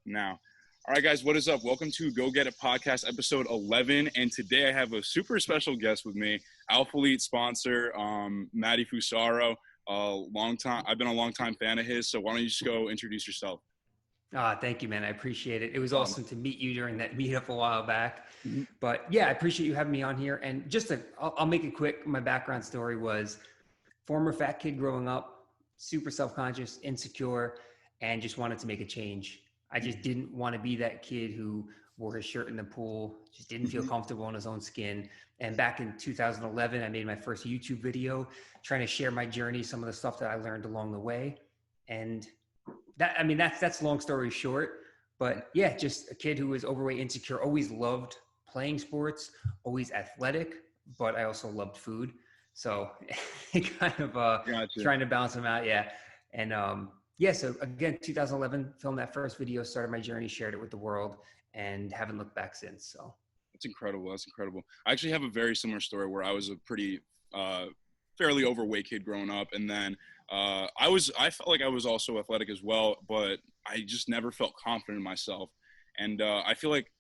now. All right, guys, what is up? Welcome to Go Get It Podcast, episode 11. And today I have a super special guest with me, Alphalete sponsor, Matty Fusaro. I've been a long time fan of his. So why don't you just go introduce yourself? Thank you, man. I appreciate it. It was awesome to meet you during that meetup a while back. Mm-hmm. But yeah, I appreciate you having me on here. And I'll make it quick. My background story was former fat kid growing up, super self-conscious, insecure, and just wanted to make a change. I just didn't want to be that kid who wore his shirt in the pool, just didn't feel comfortable in his own skin. And back in 2011, I made my first YouTube video trying to share my journey, some of the stuff that I learned along the way. And that's long story short, but yeah, just a kid who was overweight, insecure, always loved playing sports, always athletic, but I also loved food. So kind of Gotcha. trying to balance them out. Yeah. And so again, 2011, filmed that first video, started my journey, shared it with the world, and haven't looked back since. So that's incredible. That's incredible. I actually have a very similar story where I was a pretty fairly overweight kid growing up, and then I felt like I was also athletic as well, but I just never felt confident in myself. And I feel like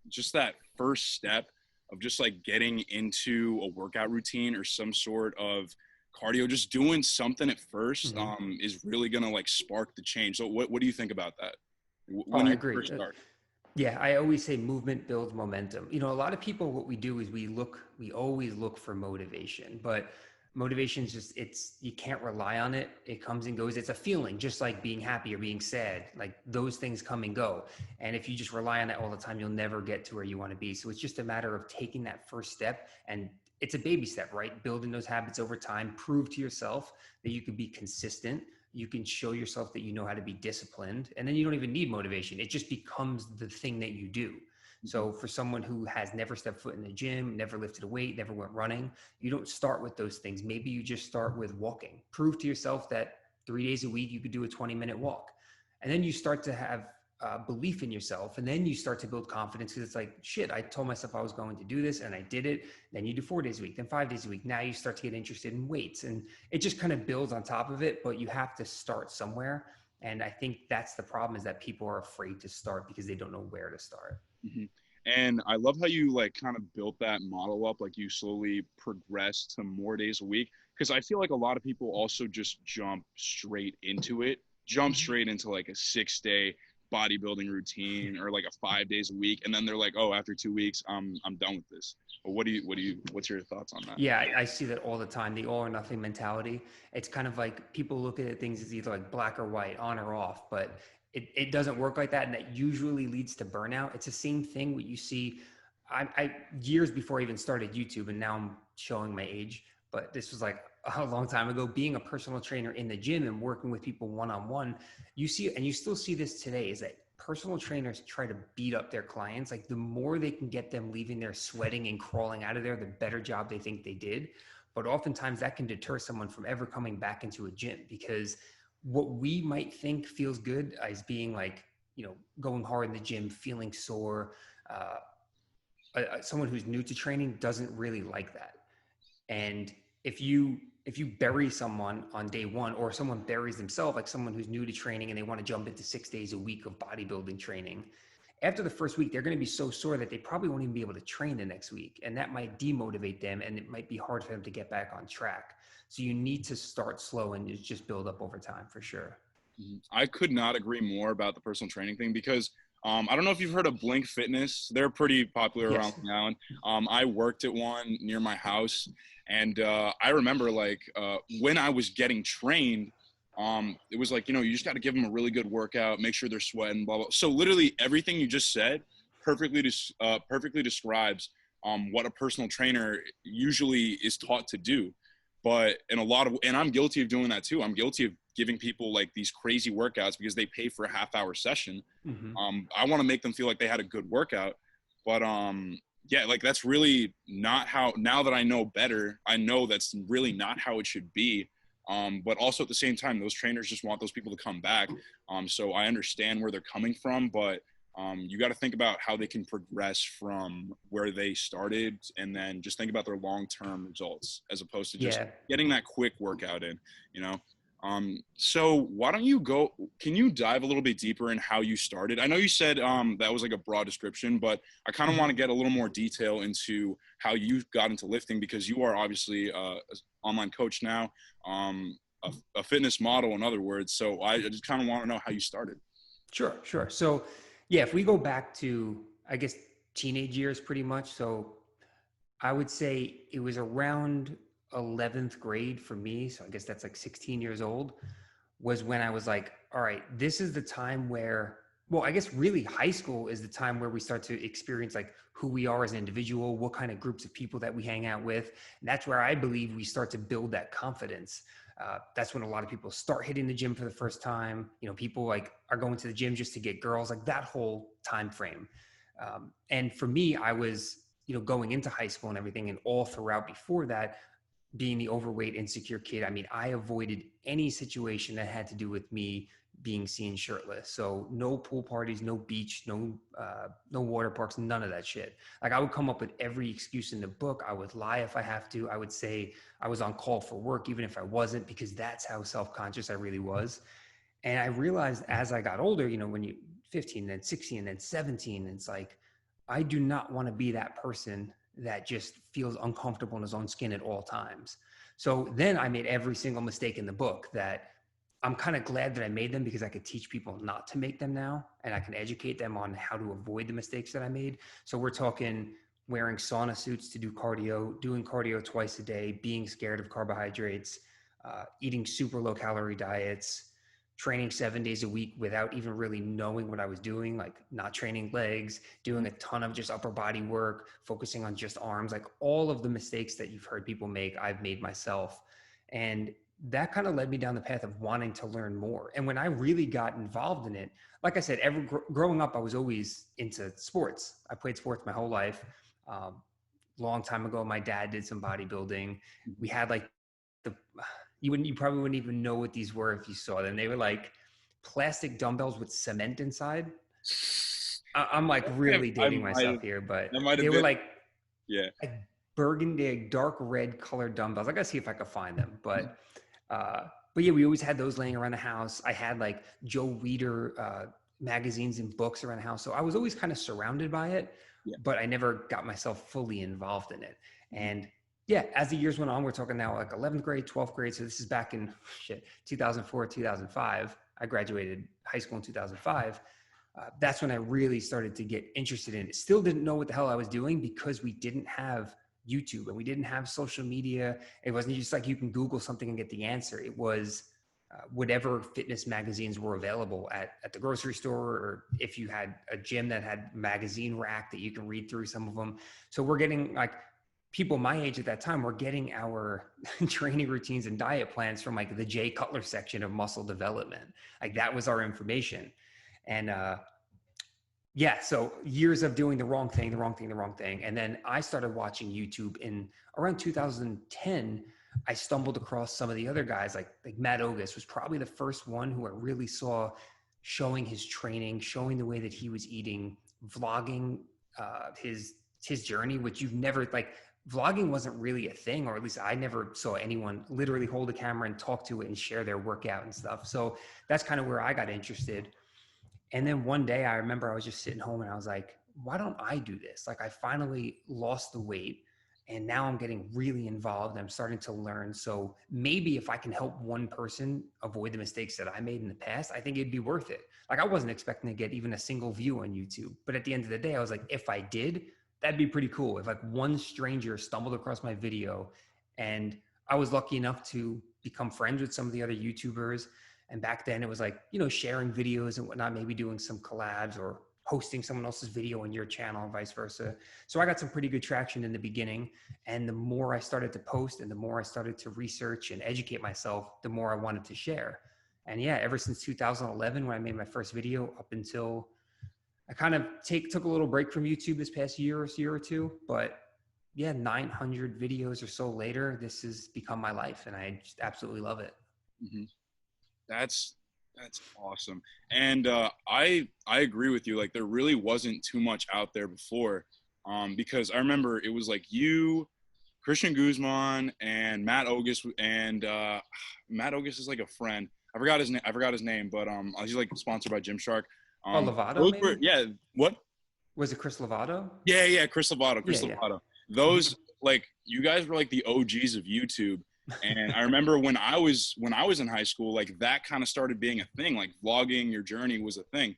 just that first step of just like getting into a workout routine or some sort of cardio, just doing something at first, is really gonna like spark the change. So what do you think about that? I agree. First start? Yeah, I always say movement builds momentum. You know, a lot of people, what we do is we always look for motivation, but motivation is just, you can't rely on it. It comes and goes. It's a feeling, just like being happy or being sad. Like those things come and go. And if you just rely on that all the time, you'll never get to where you want to be. So it's just a matter of taking that first step, and it's a baby step, right? Building those habits over time, prove to yourself that you can be consistent. You can show yourself that you know how to be disciplined, and then you don't even need motivation. It just becomes the thing that you do. So for someone who has never stepped foot in the gym, never lifted a weight, never went running, you don't start with those things. Maybe you just start with walking. Prove to yourself that 3 days a week you could do a 20-minute walk. And then you start to have belief in yourself, and then you start to build confidence, because it's like, shit, I told myself I was going to do this and I did it. Then you do 4 days a week, then 5 days a week. Now you start to get interested in weights, and it just kind of builds on top of it, but you have to start somewhere. And I think that's the problem, is that people are afraid to start because they don't know where to start. Mm-hmm. And I love how you like kind of built that model up, like you slowly progressed to more days a week. Because I feel like a lot of people also just jump straight into like a 6-day bodybuilding routine, or like a 5 days a week, and then they're like, oh, after 2 weeks I'm done with this. But what's your thoughts on that? Yeah, I see that all the time, the all or nothing mentality. It's kind of like people look at things as either like black or white, on or off, but it doesn't work like that, and that usually leads to burnout. It's the same thing what you see. I years before I even started YouTube, and now I'm showing my age, but this was like a long time ago, being a personal trainer in the gym and working with people one-on-one, you see, and you still see this today, is that personal trainers try to beat up their clients. Like the more they can get them leaving there sweating and crawling out of there, the better job they think they did. But oftentimes that can deter someone from ever coming back into a gym, because what we might think feels good as being like, going hard in the gym, feeling sore. Someone who's new to training doesn't really like that. And if you bury someone on day one, or someone buries themselves, like someone who's new to training and they want to jump into 6 days a week of bodybuilding training, after the first week, they're going to be so sore that they probably won't even be able to train the next week. And that might demotivate them, and it might be hard for them to get back on track. So you need to start slow and just build up over time, for sure. I could not agree more about the personal training thing, because I don't know if you've heard of Blink Fitness. They're pretty popular around now. I worked at one near my house, and I remember like when I was getting trained, it was like, you just got to give them a really good workout, make sure they're sweating, blah, blah. So literally everything you just said perfectly describes what a personal trainer usually is taught to do. But and I'm guilty of doing that too. I'm guilty of giving people like these crazy workouts because they pay for a half-hour session. I want to make them feel like they had a good workout, but yeah, like that's really not how, now that I know better, I know that's really not how it should be. But also at the same time, those trainers just want those people to come back. So I understand where they're coming from, but you got to think about how they can progress from where they started, and then just think about their long-term results, as opposed to just getting that quick workout in, So why don't you can you dive a little bit deeper in how you started? I know you said that was like a broad description, but I kind of want to get a little more detail into how you got into lifting, because you are obviously an online coach now, a fitness model, in other words. So I just kind of want to know how you started. Sure. So yeah, if we go back to, I guess, teenage years pretty much. So I would say it was around 11th grade for me. So I guess that's like 16 years old, was when I was like, all right, this is the time where, well, I guess really high school is the time where we start to experience like who we are as an individual, what kind of groups of people that we hang out with. And that's where I believe we start to build that confidence. That's when a lot of people start hitting the gym for the first time. You know, people like are going to the gym just to get girls, like that whole time frame. And for me, I was, going into high school and everything, and all throughout before that, being the overweight, insecure kid, I mean, I avoided any situation that had to do with me being seen shirtless. So no pool parties, no beach, no water parks, none of that shit. Like I would come up with every excuse in the book. I would lie if I have to. I would say I was on call for work, even if I wasn't, because that's how self-conscious I really was. And I realized as I got older, when you 15, then 16, then 17, it's like, I do not want to be that person that just feels uncomfortable in his own skin at all times. So then I made every single mistake in the book that I'm kind of glad that I made them, because I could teach people not to make them now, and I can educate them on how to avoid the mistakes that I made. So we're talking wearing sauna suits to do cardio, doing cardio twice a day, being scared of carbohydrates, eating super low calorie diets, training 7 days a week without even really knowing what I was doing, like not training legs, doing a ton of just upper body work, focusing on just arms, like all of the mistakes that you've heard people make, I've made myself. And that kind of led me down the path of wanting to learn more. And when I really got involved in it, like I said, growing up, I was always into sports. I played sports my whole life. Long time ago, my dad did some bodybuilding. We had like you probably wouldn't even know what these were if you saw them. They were like plastic dumbbells with cement inside. I'm like really dating myself here, but they were like, yeah, like burgundy, dark red colored dumbbells. I gotta see if I could find them, but yeah, we always had those laying around the house. I had like Joe Weider magazines and books around the house, so I was always kind of surrounded by it, but I never got myself fully involved in it. And yeah, as the years went on, we're talking now like 11th grade, 12th grade. So this is back in 2004, 2005. I graduated high school in 2005. That's when I really started to get interested in it. Still didn't know what the hell I was doing, because we didn't have YouTube and we didn't have social media. It wasn't just like you can Google something and get the answer. It was whatever fitness magazines were available at the grocery store, or if you had a gym that had magazine rack that you can read through some of them. So we're getting like people my age at that time were getting our training routines and diet plans from like the Jay Cutler section of Muscle Development. Like that was our information. And yeah, so years of doing the wrong thing. And then I started watching YouTube in around 2010. I stumbled across some of the other guys, like Matt Ogus was probably the first one who I really saw showing his training, showing the way that he was eating, vlogging his journey, which you've never, like, vlogging wasn't really a thing, or at least I never saw anyone literally hold a camera and talk to it and share their workout and stuff. So that's kind of where I got interested. And then one day I remember I was just sitting home and I was like, why don't I do this? Like I finally lost the weight and now I'm getting really involved and I'm starting to learn. So maybe if I can help one person avoid the mistakes that I made in the past, I think it'd be worth it. Like I wasn't expecting to get even a single view on YouTube, but at the end of the day, I was like, if I did, that'd be pretty cool. If like one stranger stumbled across my video, and I was lucky enough to become friends with some of the other YouTubers. And back then it was like, sharing videos and whatnot, maybe doing some collabs or hosting someone else's video on your channel and vice versa. So I got some pretty good traction in the beginning. And the more I started to post and the more I started to research and educate myself, the more I wanted to share. And yeah, ever since 2011, when I made my first video, up until I kind of took a little break from YouTube this past year or two, but yeah, 900 videos or so later, this has become my life and I just absolutely love it. Mm-hmm. That's awesome. And I agree with you. Like there really wasn't too much out there before, because I remember it was like you, Christian Guzman and Matt Ogus, and Matt Ogus is like a friend. I forgot his name, but he's like sponsored by Gymshark. Lovato, maybe? Yeah. What? Was it Chris Lovato? Yeah, Chris Lovato. Yeah. Those, like, you guys were like the OGs of YouTube. And I remember when I was in high school, like, that kind of started being a thing. Like, vlogging your journey was a thing.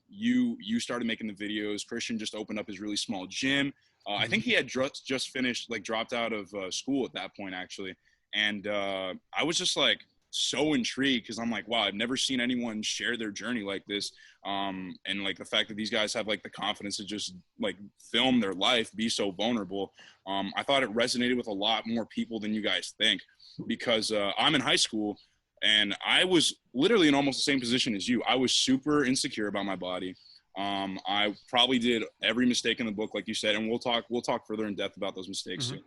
You started making the videos. Christian just opened up his really small gym. I think he had just finished, like, dropped out of school at that point, actually. And I was just like so intrigued, because I'm like, wow, I've never seen anyone share their journey like this. And like the fact that these guys have like the confidence to just like film their life, be so vulnerable. I thought it resonated with a lot more people than you guys think, because I'm in high school and I was literally in almost the same position as you. I was super insecure about my body. I probably did every mistake in the book, like you said, and we'll talk further in depth about those mistakes soon.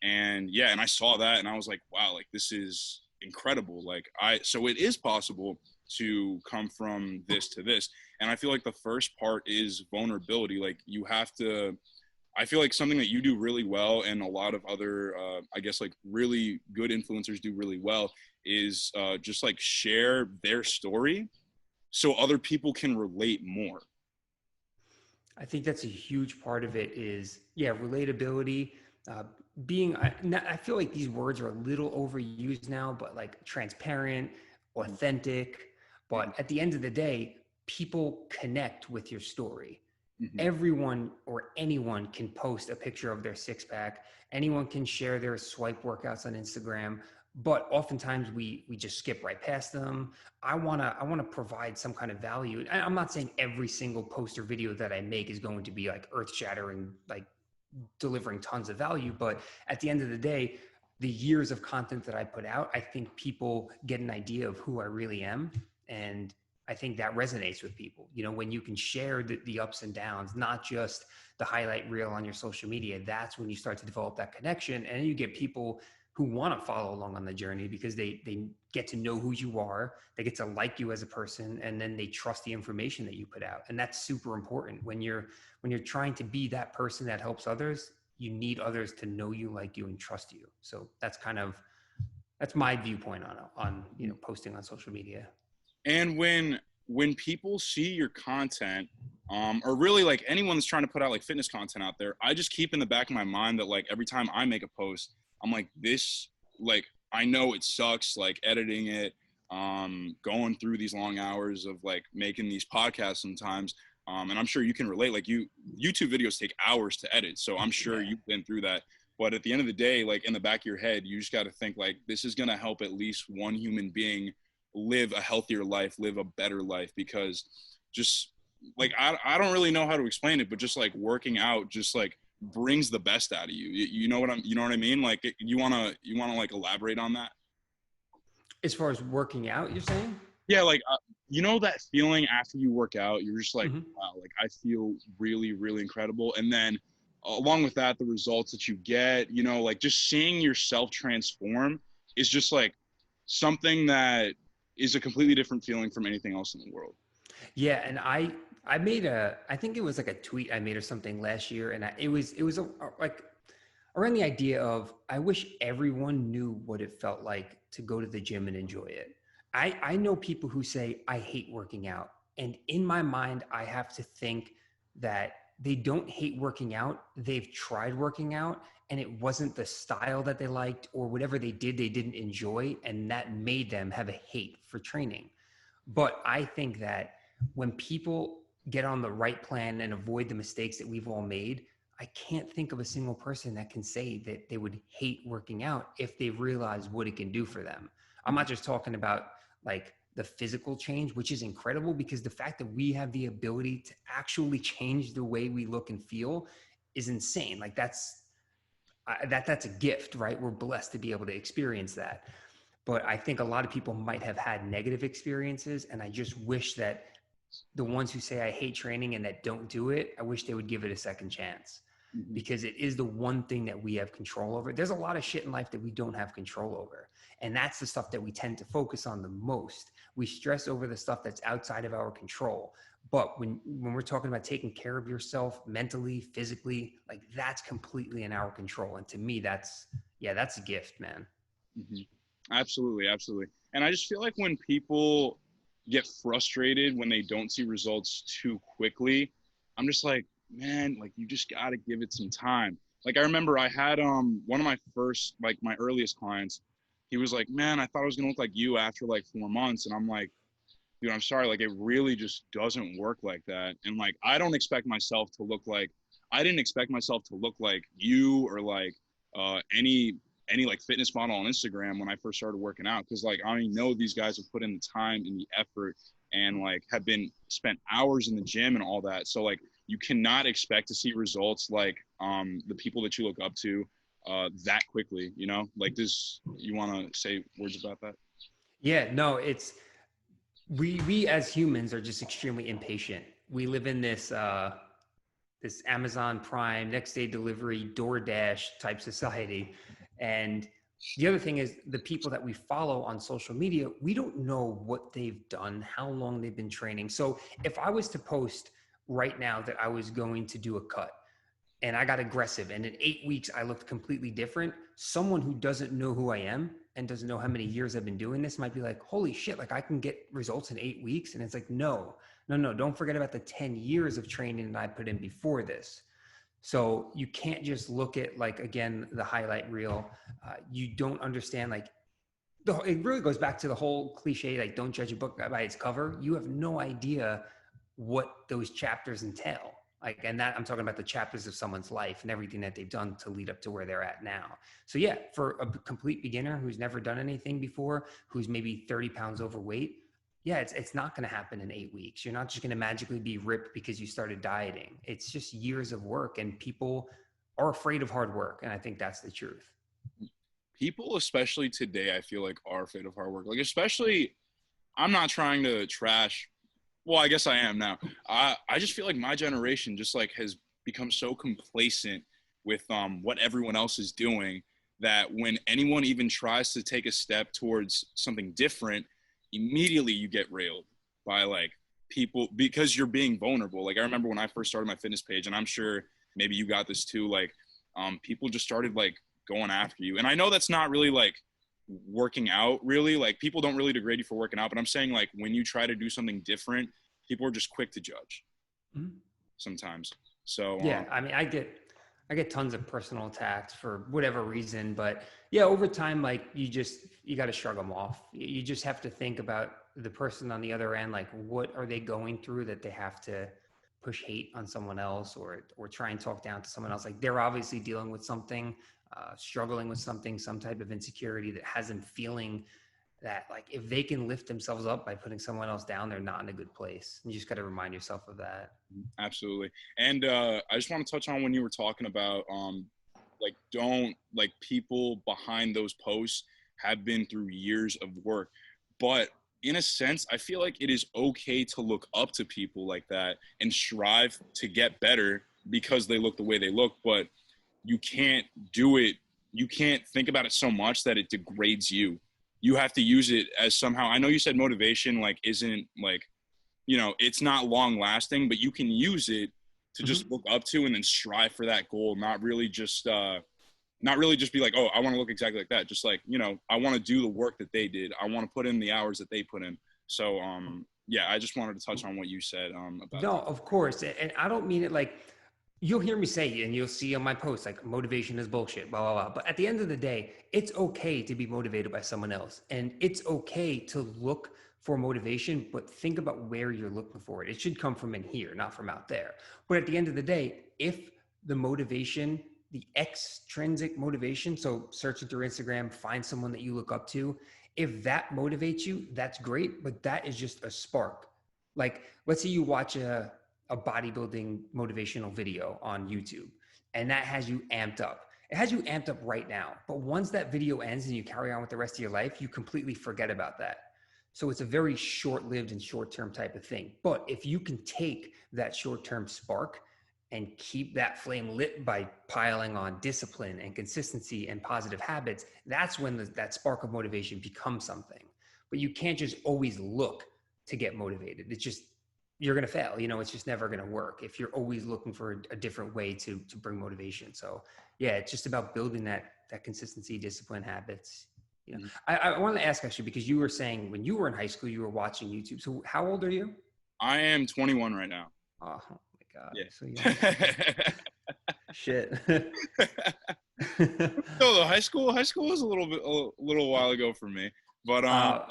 And I saw that and I was like, wow, like, this is incredible. Like, so it is possible to come from this to this. And I feel like the first part is vulnerability. Like, you have to, I feel like something that you do really well, and a lot of other, I guess, like, really good influencers do really well, is just like share their story so other people can relate more. I think that's a huge part of it is, relatability. I feel like these words are a little overused now, but like transparent, authentic. But at the end of the day, people connect with your story. Everyone or anyone can post a picture of their six pack. Anyone can share their swipe workouts on Instagram, but oftentimes we just skip right past them. I want to provide some kind of value. I'm not saying every single post or video that I make is going to be like earth shattering, like delivering tons of value. But at the end of the day, the years of content that I put out, I think people get an idea of who I really am. And I think that resonates with people. You know, when you can share the ups and downs, not just the highlight reel on your social media, that's when you start to develop that connection. And you get people who want to follow along on the journey because they get to know who you are, they get to like you as a person, and then they trust the information that you put out. And that's super important. When you're trying to be that person that helps others, you need others to know you, like you, and trust you. So that's my viewpoint on posting on social media. And when people see your content, or really like anyone that's trying to put out like fitness content out there, I just keep in the back of my mind that like every time I make a post, I'm like, this, like, I know it sucks, like, editing it, going through these long hours of like making these podcasts sometimes. And I'm sure you can relate, like, YouTube videos take hours to edit. So I'm sure you've been through that. But at the end of the day, like, in the back of your head, you just got to think like, this is going to help at least one human being live a healthier life, live a better life. Because just like, I don't really know how to explain it, but just like working out, just like brings the best out of you. You know what I mean? Like, you want to like elaborate on that? As far as working out, you're saying? Yeah. Like, you know, that feeling after you work out, you're just like, wow, like, I feel really, really incredible. And then along with that, the results that you get, you know, like, just seeing yourself transform is just like something that is a completely different feeling from anything else in the world. Yeah. And I made I think it was like a tweet I made or something last year. And it was like around the idea of, I wish everyone knew what it felt like to go to the gym and enjoy it. I know people who say, I hate working out. And in my mind, I have to think that they don't hate working out. They've tried working out and it wasn't the style that they liked, or whatever they didn't enjoy. And that made them have a hate for training. But I think that when people get on the right plan and avoid the mistakes that we've all made, I can't think of a single person that can say that they would hate working out if they realize what it can do for them. I'm not just talking about like the physical change, which is incredible, because the fact that we have the ability to actually change the way we look and feel is insane. Like that's a gift, right? We're blessed to be able to experience that. But I think a lot of people might have had negative experiences. And I just wish that the ones who say I hate training and that don't do it, I wish they would give it a second chance, because it is the one thing that we have control over. There's a lot of shit in life that we don't have control over. And that's the stuff that we tend to focus on the most. We stress over the stuff that's outside of our control. But when we're talking about taking care of yourself mentally, physically, like that's completely in our control. And to me, that's a gift, man. Mm-hmm. Absolutely, absolutely. And I just feel like when people get frustrated when they don't see results too quickly, I'm just like, man, like you just got to give it some time. Like I remember I had one of my first, like my earliest clients, he was like, man, I thought I was gonna look like you after like 4 months. And I'm like, dude, I'm sorry, like it really just doesn't work like that. And like I didn't expect myself to look like you or like any like fitness model on Instagram when I first started working out. Cause like I know these guys have put in the time and the effort and like have been spent hours in the gym and all that. So like you cannot expect to see results like the people that you look up to that quickly, you know? Like this, you wanna say words about that? Yeah, no, it's we as humans are just extremely impatient. We live in this Amazon Prime, next day delivery, DoorDash type society. And the other thing is the people that we follow on social media, we don't know what they've done, how long they've been training. So if I was to post right now that I was going to do a cut and I got aggressive and in 8 weeks I looked completely different, someone who doesn't know who I am and doesn't know how many years I've been doing this might be like, holy shit, like I can get results in 8 weeks. And it's like, no, don't forget about the 10 years of training that I put in before this. So you can't just look at like, again, the highlight reel. You don't understand like, it really goes back to the whole cliche, like don't judge a book by its cover. You have no idea what those chapters entail. Like, and that I'm talking about the chapters of someone's life and everything that they've done to lead up to where they're at now. So yeah, for a complete beginner who's never done anything before, who's maybe 30 pounds overweight, yeah, it's not going to happen in 8 weeks. You're not just going to magically be ripped because you started dieting. It's just years of work, and people are afraid of hard work. And I think that's the truth. People, especially today, I feel like are afraid of hard work. Like, especially, I'm not trying to trash. Well, I guess I am now. I just feel like my generation just like has become so complacent with what everyone else is doing that when anyone even tries to take a step towards something different, immediately you get railed by like people because you're being vulnerable. Like I remember when I first started my fitness page, and I'm sure maybe you got this too. Like people just started like going after you, and I know that's not really like working out really, like people don't really degrade you for working out, but I'm saying like when you try to do something different, people are just quick to judge sometimes. So Yeah, I mean, I get tons of personal attacks for whatever reason, but yeah, over time, like you got to shrug them off. You just have to think about the person on the other end, like what are they going through that they have to push hate on someone else or try and talk down to someone else. Like they're obviously dealing with something, struggling with something, some type of insecurity that has them feeling that like if they can lift themselves up by putting someone else down, they're not in a good place. You just got to remind yourself of that. absolutely. And I just want to touch on when you were talking about like don't like people behind those posts have been through years of work, but in a sense I feel like it is okay to look up to people like that and strive to get better because they look the way they look, but you can't do it, you can't think about it so much that it degrades you. You have to use it as somehow, I know you said motivation like isn't like, you know, it's not long lasting, but you can use it to just look up to and then strive for that goal, not really just be like, oh, I want to look exactly like that, just like, you know, I want to do the work that they did, I want to put in the hours that they put in. So yeah, I just wanted to touch on what you said about No, that. of course. And I don't mean it like you'll hear me say, and you'll see on my posts, like motivation is bullshit, blah, blah, blah. But at the end of the day, it's okay to be motivated by someone else. And it's okay to look for motivation, but think about where you're looking for it. It should come from in here, not from out there. But at the end of the day, if the motivation, the extrinsic motivation, so searching through Instagram, find someone that you look up to, if that motivates you, that's great. But that is just a spark. Like, let's say you watch a bodybuilding motivational video on YouTube and that has you amped up. It has you amped up right now. But once that video ends and you carry on with the rest of your life, you completely forget about that. So it's a very short-lived and short-term type of thing. But if you can take that short-term spark and keep that flame lit by piling on discipline and consistency and positive habits, that's when that spark of motivation becomes something. But you can't just always look to get motivated. It's just you're going to fail. It's just never going to work if you're always looking for a different way to bring motivation. So yeah, it's just about building that consistency, discipline, habits. Mhm. I wanted to ask actually, because you were saying when you were in high school, you were watching YouTube. So how old are you? I am 21 right now. Oh my God. Yeah. So young. Shit. No, high school was a little while ago for me, but I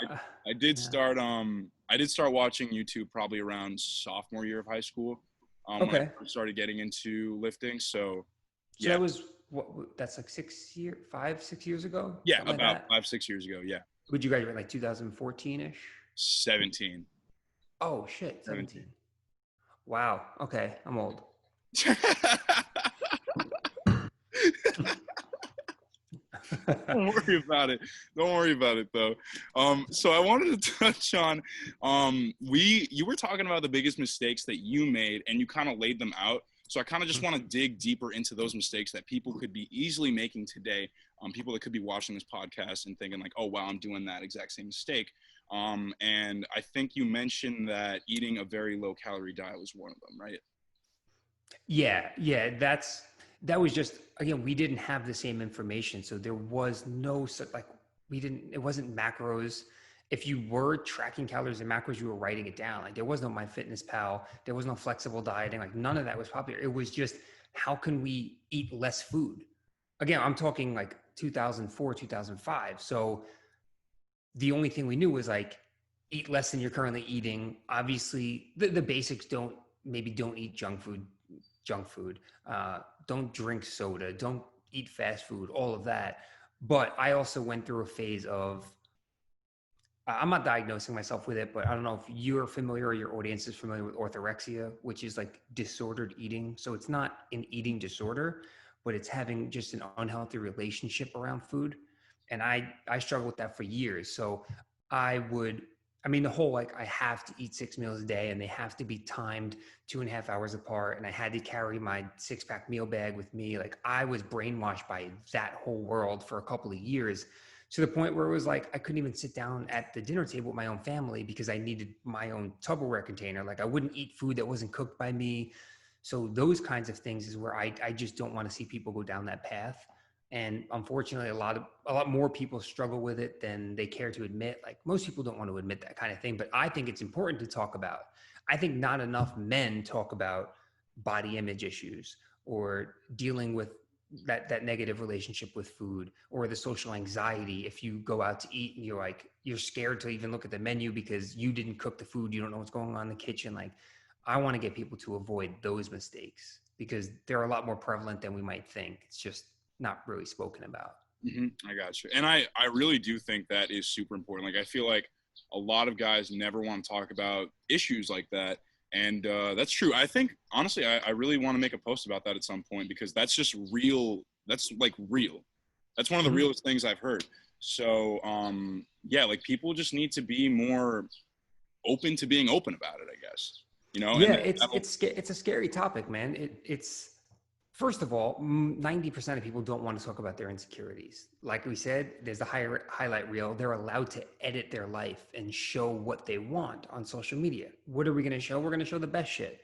did yeah. start watching YouTube probably around sophomore year of high school, when I first started getting into lifting. So yeah, that was that's like 5, 6 years ago. Yeah, Something about like that. 5-6 years ago. Yeah. Would you graduate like 2014 ish? 17. Oh shit, 17. Wow. Okay, I'm old. Don't worry about it. Don't worry about it though. So I wanted to touch on, you were talking about the biggest mistakes that you made, and you kind of laid them out. So I kind of just want to dig deeper into those mistakes that people could be easily making today. People that could be watching this podcast and thinking like, oh wow, I'm doing that exact same mistake. And I think you mentioned that eating a very low calorie diet was one of them, right? Yeah. That was just, again, we didn't have the same information. So there was no, like, it wasn't macros. If you were tracking calories and macros, you were writing it down. Like there was no MyFitnessPal, there was no flexible dieting. Like none of that was popular. It was just, how can we eat less food? Again, I'm talking like 2004, 2005. So the only thing we knew was like, eat less than you're currently eating. Obviously the basics, don't eat junk food. Don't drink soda, don't eat fast food, all of that. But I also went through a phase of, I'm not diagnosing myself with it, but I don't know if you're familiar or your audience is familiar with orthorexia, which is like disordered eating. So it's not an eating disorder, but it's having just an unhealthy relationship around food. And I struggled with that for years. So the whole, like, I have to eat 6 meals a day and they have to be timed 2.5 hours apart. And I had to carry my 6-pack meal bag with me. Like I was brainwashed by that whole world for a couple of years, to the point where it was like I couldn't even sit down at the dinner table with my own family because I needed my own Tupperware container. Like I wouldn't eat food that wasn't cooked by me. So those kinds of things is where I just don't want to see people go down that path. And unfortunately, a lot more people struggle with it than they care to admit. Like most people don't want to admit that kind of thing, but I think it's important to talk about. I think not enough men talk about body image issues or dealing with that negative relationship with food, or the social anxiety if you go out to eat and you're scared to even look at the menu because you didn't cook the food, you don't know what's going on in the kitchen. Like I want to get people to avoid those mistakes because they're a lot more prevalent than we might think. It's just not really spoken about. I got you. And I really do think that is super important. Like I feel like a lot of guys never want to talk about issues like that. And that's true. I think, honestly, I really want to make a post about that at some point because that's just real. That's like real. That's one of the realest things I've heard. So, yeah, like people just need to be more open to being open about it, I guess. Yeah, it's a scary topic, man. It's first of all, 90% of people don't want to talk about their insecurities. Like we said, there's a highlight reel. They're allowed to edit their life and show what they want on social media. What are we going to show? We're going to show the best shit.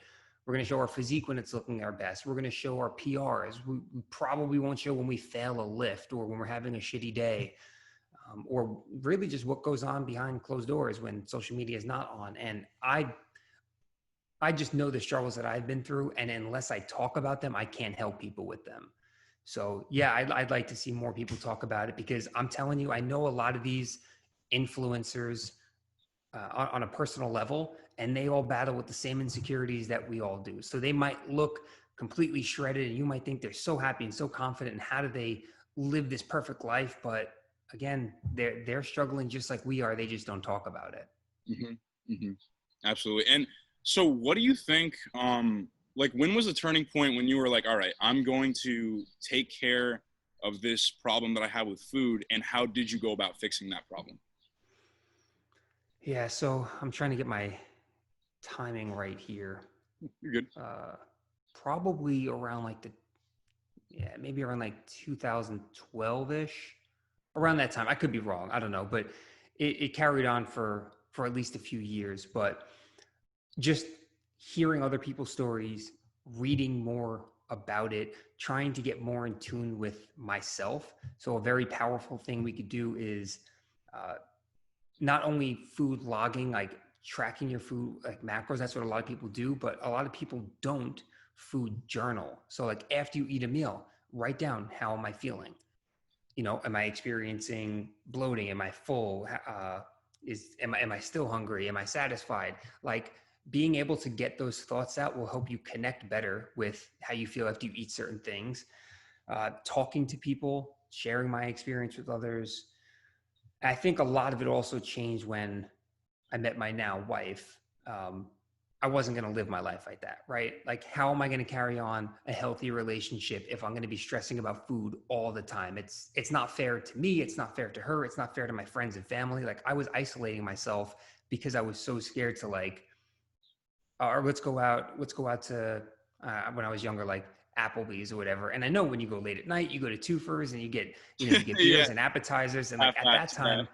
We're going to show our physique when it's looking our best. We're going to show our PRs. We probably won't show when we fail a lift or when we're having a shitty day, or really just what goes on behind closed doors when social media is not on. And I just know the struggles that I've been through, and unless I talk about them, I can't help people with them. So yeah, I'd like to see more people talk about it because I'm telling you, I know a lot of these influencers on a personal level, and they all battle with the same insecurities that we all do. So they might look completely shredded, and you might think they're so happy and so confident, and how do they live this perfect life? But again, they're struggling just like we are. They just don't talk about it. Absolutely. And so what do you think, like when was the turning point when you were like, all right, I'm going to take care of this problem that I have with food, and how did you go about fixing that problem? Yeah, so I'm trying to get my timing right here. You're good. Probably around maybe around like 2012-ish, around that time. I could be wrong. I don't know, but it carried on for at least a few years. But just hearing other people's stories, reading more about it, trying to get more in tune with myself. So a very powerful thing we could do is not only food logging, like tracking your food, like macros, that's what a lot of people do, but a lot of people don't food journal. So like after you eat a meal, write down, how am I feeling? You know, am I experiencing bloating? Am I full? Am I still hungry? Am I satisfied? Like being able to get those thoughts out will help you connect better with how you feel after you eat certain things. Talking to people, sharing my experience with others. I think a lot of it also changed when I met my now wife. I wasn't going to live my life like that, right? Like, how am I going to carry on a healthy relationship if I'm going to be stressing about food all the time? It's not fair to me. It's not fair to her. It's not fair to my friends and family. Like, I was isolating myself because I was so scared to like, or let's go out to when I was younger, like Applebee's or whatever. And I know when you go late at night, you go to Twofers and you get Yeah. beers and appetizers. And like at that Facts, time,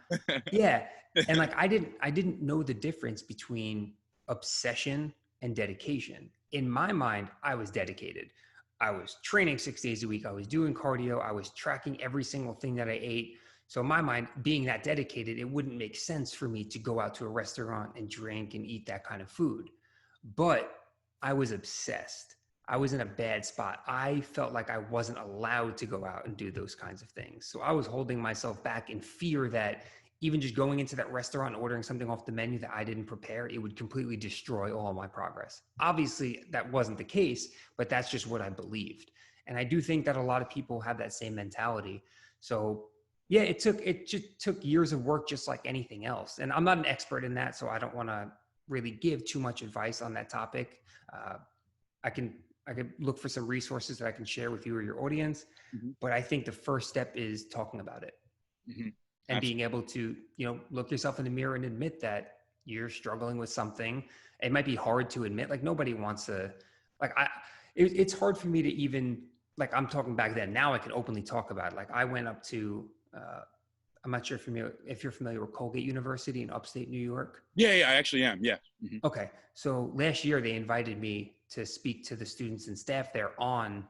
yeah. And like I didn't know the difference between obsession and dedication. In my mind, I was dedicated. I was training 6 days a week. I was doing cardio. I was tracking every single thing that I ate. So in my mind, being that dedicated, it wouldn't make sense for me to go out to a restaurant and drink and eat that kind of food. But I was obsessed. I was in a bad spot. I felt like I wasn't allowed to go out and do those kinds of things. So I was holding myself back in fear that even just going into that restaurant and ordering something off the menu that I didn't prepare, it would completely destroy all of my progress. Obviously, that wasn't the case, but that's just what I believed. And I do think that a lot of people have that same mentality. So yeah, it just took years of work, just like anything else. And I'm not an expert in that, so I don't want to really give too much advice on that topic. I can look for some resources that I can share with you or your audience. Mm-hmm. But I think the first step is talking about it. Mm-hmm. And being able to, look yourself in the mirror and admit that you're struggling with something. It might be hard to admit, like nobody wants to, like it's hard for me to even, like I'm talking back then, now I can openly talk about it. Like I went up to, I'm not sure if you're familiar with Colgate University in upstate New York. Yeah, I actually am. Yeah. Mm-hmm. Okay. So last year they invited me to speak to the students and staff there on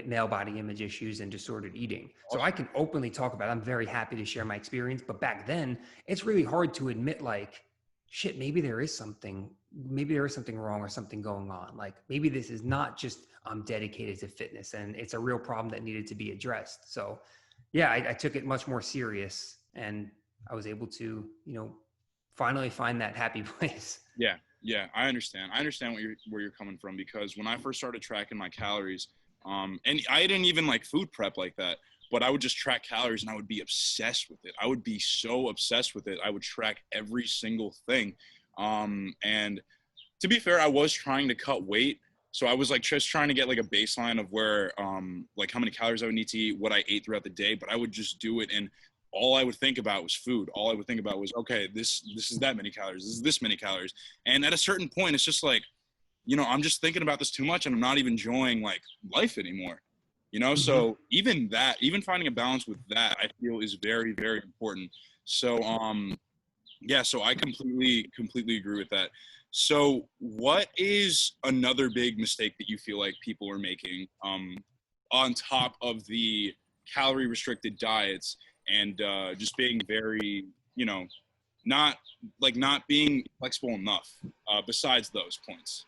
male body image issues and disordered eating. So I can openly talk about it. I'm very happy to share my experience. But back then, it's really hard to admit, like, shit, maybe there is something wrong or something going on. Like maybe this is not just I'm dedicated to fitness and it's a real problem that needed to be addressed. So yeah, I took it much more serious and I was able to, finally find that happy place. Yeah, I understand. I understand where you're coming from, because when I first started tracking my calories, and I didn't even like food prep like that, but I would just track calories and I would be obsessed with it. I would be so obsessed with it. I would track every single thing. And to be fair, I was trying to cut weight. So I was like just trying to get like a baseline of where, like how many calories I would need to eat, what I ate throughout the day, but I would just do it. And all I would think about was food. All I would think about was, okay, this is that many calories. This is this many calories. And at a certain point, it's just like, I'm just thinking about this too much and I'm not even enjoying like life anymore, Mm-hmm. So even finding a balance with that, I feel is very, very important. So, yeah, so I completely agree with that. So what is another big mistake that you feel like people are making, on top of the calorie restricted diets and just being very, not being flexible enough, besides those points?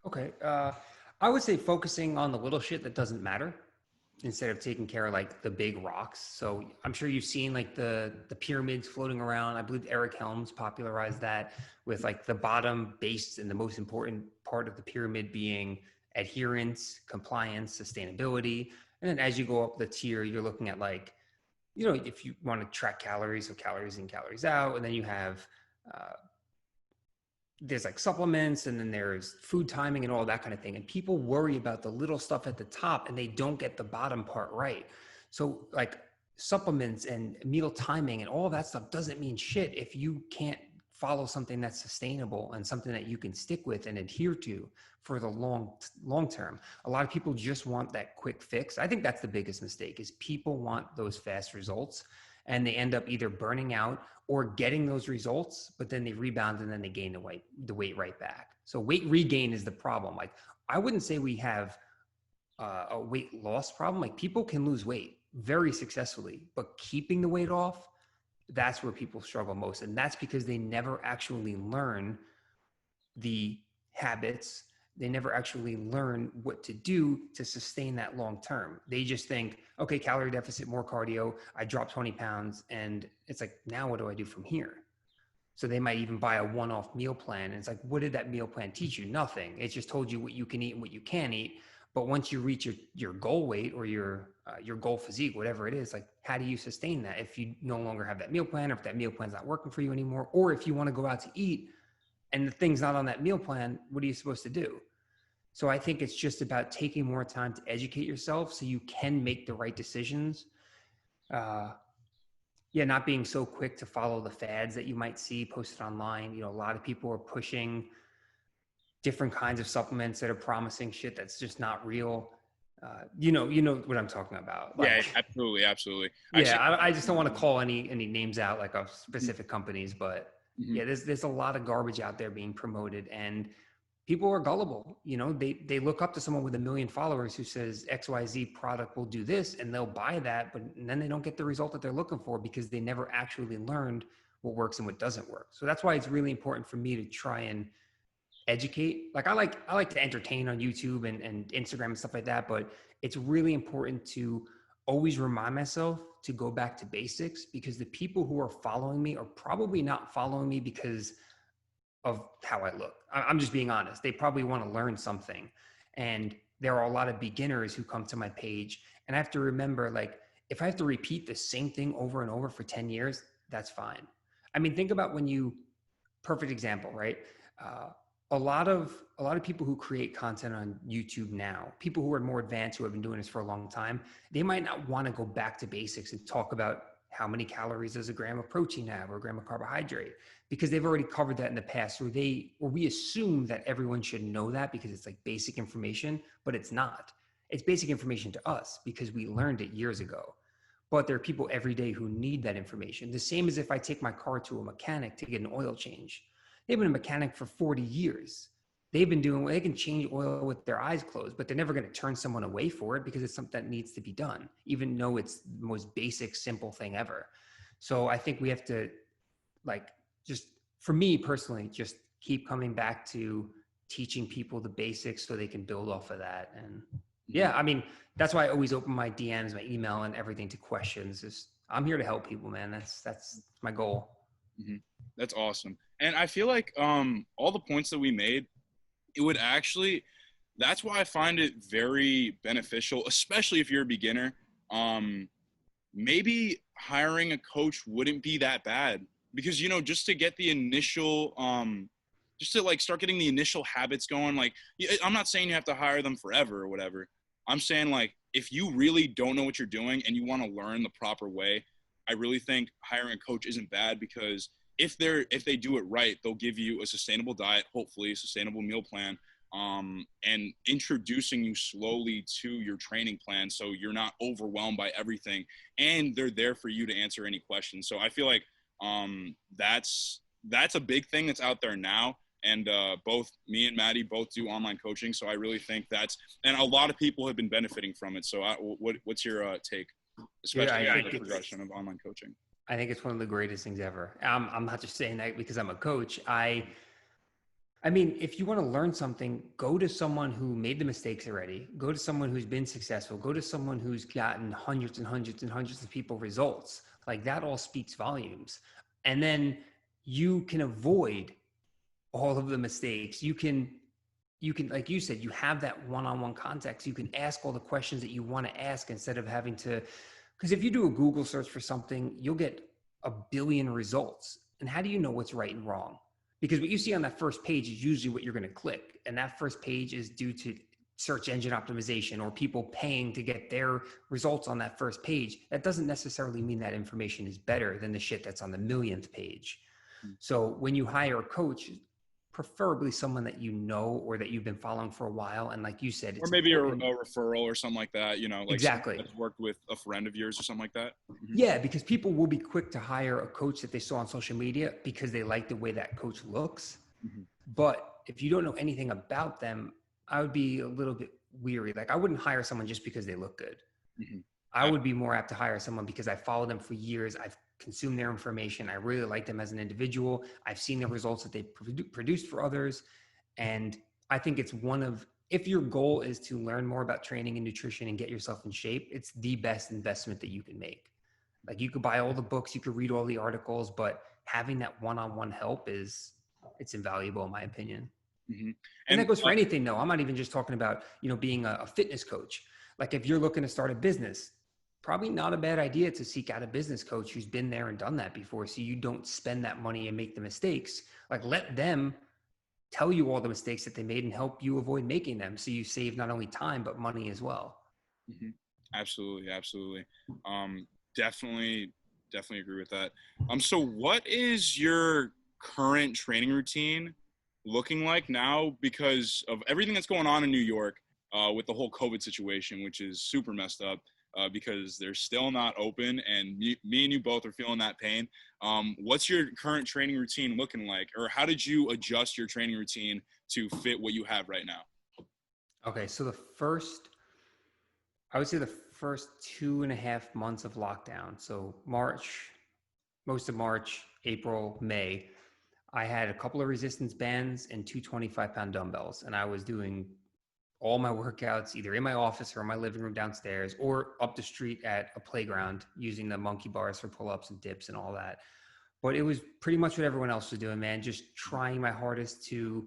Okay. I would say focusing on the little shit that doesn't matter instead of taking care of like the big rocks. So I'm sure you've seen like the pyramids floating around. I believe Eric Helms popularized that with like the bottom base and the most important part of the pyramid being adherence, compliance, sustainability. And then as you go up the tier, you're looking at like, if you want to track calories, so calories in, calories out, and then you have, there's like supplements and then there's food timing and all that kind of thing. And people worry about the little stuff at the top and they don't get the bottom part right. So like supplements and meal timing and all that stuff doesn't mean shit if you can't follow something that's sustainable and something that you can stick with and adhere to for the long term. A lot of people just want that quick fix. I think that's the biggest mistake, is people want those fast results and they end up either burning out or getting those results, but then they rebound and then they gain the weight right back. So weight regain is the problem. Like, I wouldn't say we have a weight loss problem. Like, people can lose weight very successfully, but keeping the weight off, that's where people struggle most. And that's because they never actually learn the habits. They never actually learn what to do to sustain that long term. They just think, okay, calorie deficit, more cardio, I dropped 20 pounds. And it's like, now what do I do from here? So they might even buy a one-off meal plan. And it's like, what did that meal plan teach you? Nothing. It just told you what you can eat and what you can't eat. But once you reach your goal weight or your goal physique, whatever it is, like, how do you sustain that if you no longer have that meal plan, or if that meal plan's not working for you anymore, or if you want to go out to eat and the thing's not on that meal plan, what are you supposed to do? So I think it's just about taking more time to educate yourself so you can make the right decisions. Not being so quick to follow the fads that you might see posted online. You know, a lot of people are pushing different kinds of supplements that are promising shit that's just not real. You know what I'm talking about. Like, yeah, absolutely. Yeah, I just don't want to call any names out, like, of specific companies, but yeah, there's a lot of garbage out there being promoted, and people are gullible. You know, they look up to someone with 1 million followers who says XYZ product will do this, and they'll buy that, but then they don't get the result that they're looking for because they never actually learned what works and what doesn't work. So that's why it's really important for me to try and educate. Like, I like to entertain on YouTube and Instagram and stuff like that, but it's really important to always remind myself to go back to basics, because the people who are following me are probably not following me because of how I look. I'm just being honest. They probably want to learn something. And there are a lot of beginners who come to my page, and I have to remember, like, if I have to repeat the same thing over and over for 10 years, that's fine. I mean, think about perfect example, right? A lot of people who create content on YouTube now, people who are more advanced, who have been doing this for a long time, they might not want to go back to basics and talk about how many calories does a gram of protein have or a gram of carbohydrate, because they've already covered that in the past, or we assume that everyone should know that because it's like basic information, but it's not. It's basic information to us because we learned it years ago. But there are people every day who need that information. The same as if I take my car to a mechanic to get an oil change. They've been a mechanic for 40 years. They can change oil with their eyes closed, but they're never going to turn someone away for it because it's something that needs to be done, even though it's the most basic, simple thing ever. So I think we have to, like, just for me personally, just keep coming back to teaching people the basics so they can build off of that. And yeah, I mean, that's why I always open my DMs, my email, and everything to questions. I'm here to help people, man. That's my goal. Mm-hmm. That's awesome. And I feel like all the points that we made, that's why I find it very beneficial, especially if you're a beginner. Maybe hiring a coach wouldn't be that bad, because, you know, just to get the initial, just to like start getting the initial habits going. Like, I'm not saying you have to hire them forever or whatever. I'm saying, like, if you really don't know what you're doing and you want to learn the proper way, I really think hiring a coach isn't bad, because if they do it right, they'll give you a sustainable diet, hopefully a sustainable meal plan, and introducing you slowly to your training plan so you're not overwhelmed by everything, and they're there for you to answer any questions. So I feel like that's a big thing that's out there now. And both me and Matty both do online coaching, so I really think and a lot of people have been benefiting from it. So what's your take, especially on the progression of online coaching? I think it's one of the greatest things ever. I'm not just saying that because I'm a coach. I mean, if you want to learn something, go to someone who made the mistakes already. Go to someone who's been successful. Go to someone who's gotten hundreds and hundreds and hundreds of people results. Like, that all speaks volumes. And then you can avoid all of the mistakes. You can, like you said, you have that one-on-one context. You can ask all the questions that you want to ask instead of having to, because if you do a Google search for something, you'll get 1 billion results. And how do you know what's right and wrong? Because what you see on that first page is usually what you're going to click. And that first page is due to search engine optimization or people paying to get their results on that first page. That doesn't necessarily mean that information is better than the shit that's on the millionth page. So when you hire a coach, preferably someone that you know or that you've been following for a while. And like you said, or maybe a referral or something like that, you know, like exactly. That's worked with a friend of yours or something like that. Mm-hmm. Yeah, because people will be quick to hire a coach that they saw on social media because they like the way that coach looks. Mm-hmm. But if you don't know anything about them, I would be a little bit weary. Like I wouldn't hire someone just because they look good. Mm-hmm. I would be more apt to hire someone because I follow them for years. I've consumed their information. I really like them as an individual. I've seen the results that they've produced for others. And I think it's if your goal is to learn more about training and nutrition and get yourself in shape, it's the best investment that you can make. Like you could buy all the books, you could read all the articles, but having that one-on-one help it's invaluable in my opinion. Mm-hmm. And that goes for anything though. I'm not even just talking about, being a fitness coach. Like if you're looking to start a business, probably not a bad idea to seek out a business coach who's been there and done that before, so you don't spend that money and make the mistakes. Like let them tell you all the mistakes that they made and help you avoid making them, so you save not only time but money as well. Mm-hmm. Absolutely. Definitely agree with that. So what is your current training routine looking like now, because of everything that's going on in New York with the whole COVID situation, which is super messed up? Because they're still not open, and me and you both are feeling that pain. What's your current training routine looking like, or how did you adjust your training routine to fit what you have right now? Okay, so I would say the first 2.5 months of lockdown, so most of March, April, May, I had a couple of resistance bands and 2 25-pound dumbbells, and I was doing all my workouts either in my office or in my living room downstairs or up the street at a playground using the monkey bars for pull-ups and dips and all that. But it was pretty much what everyone else was doing, man. Just trying my hardest to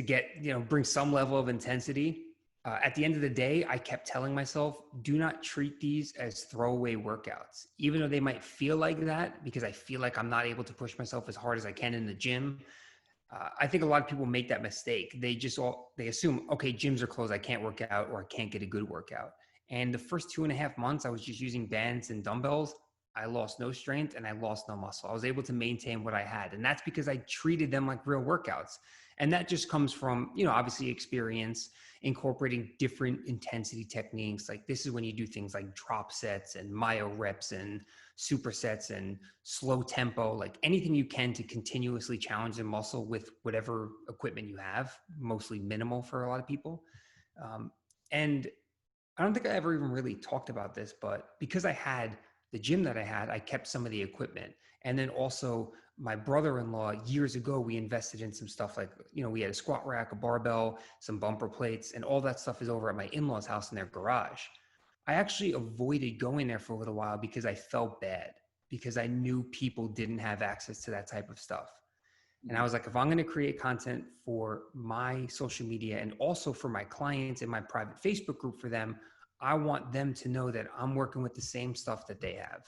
get, bring some level of intensity. At the end of the day, I kept telling myself, do not treat these as throwaway workouts, even though they might feel like that, because I feel like I'm not able to push myself as hard as I can in the gym. I think a lot of people make that mistake. They assume, okay, gyms are closed, I can't work out, or I can't get a good workout. And the first 2.5 months, I was just using bands and dumbbells. I lost no strength and I lost no muscle. I was able to maintain what I had. And that's because I treated them like real workouts. And that just comes from, obviously experience, incorporating different intensity techniques. Like this is when you do things like drop sets and myo reps and supersets and slow tempo, like anything you can to continuously challenge the muscle with whatever equipment you have, mostly minimal for a lot of people. And I don't think I ever even really talked about this, but because I had the gym that I kept some of the equipment. And then also my brother-in-law, years ago, we invested in some stuff like, we had a squat rack, a barbell, some bumper plates, and all that stuff is over at my in-laws' house in their garage. I actually avoided going there for a little while because I felt bad, because I knew people didn't have access to that type of stuff. And I was like, if I'm going to create content for my social media and also for my clients in my private Facebook group for them, I want them to know that I'm working with the same stuff that they have.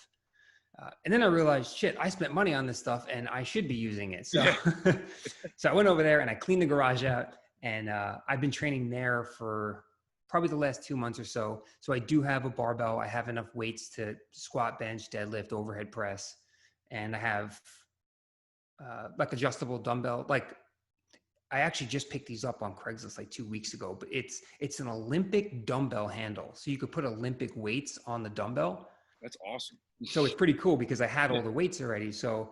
And then I realized, shit, I spent money on this stuff and I should be using it. So, so I went over there and I cleaned the garage out, and I've been training there for probably the last 2 months or so. So I do have a barbell. I have enough weights to squat, bench, deadlift, overhead press. And I have like adjustable dumbbell. Like I actually just picked these up on Craigslist like 2 weeks ago, but it's an Olympic dumbbell handle. So you could put Olympic weights on the dumbbell. That's awesome. So it's pretty cool because I had all the weights already. So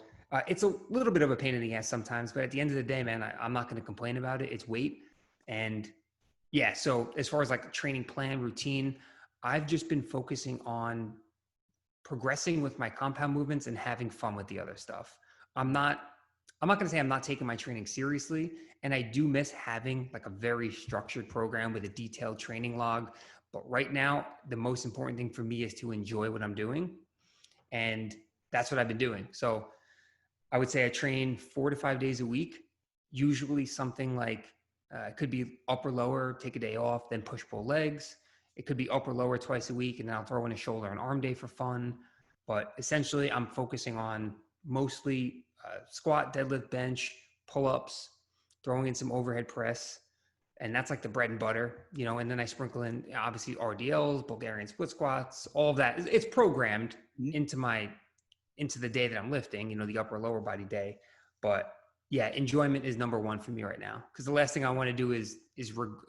it's a little bit of a pain in the ass sometimes, but at the end of the day, man, I'm not going to complain about it. It's weight. And yeah, so as far as like training plan, routine, I've just been focusing on progressing with my compound movements and having fun with the other stuff. I'm not going to say I'm not taking my training seriously. And I do miss having like a very structured program with a detailed training log. But right now, the most important thing for me is to enjoy what I'm doing. And that's what I've been doing. So I would say I train 4 to 5 days a week, usually something like it could be upper lower, take a day off, then push pull legs. It could be upper lower twice a week, and then I'll throw in a shoulder and arm day for fun. But essentially I'm focusing on mostly squat, deadlift, bench, pull-ups, throwing in some overhead press. And that's like the bread and butter, and then I sprinkle in obviously RDLs, Bulgarian split squats, all of that. It's programmed into the day that I'm lifting, the upper lower body day. But yeah, enjoyment is number one for me right now. Cause the last thing I want to do is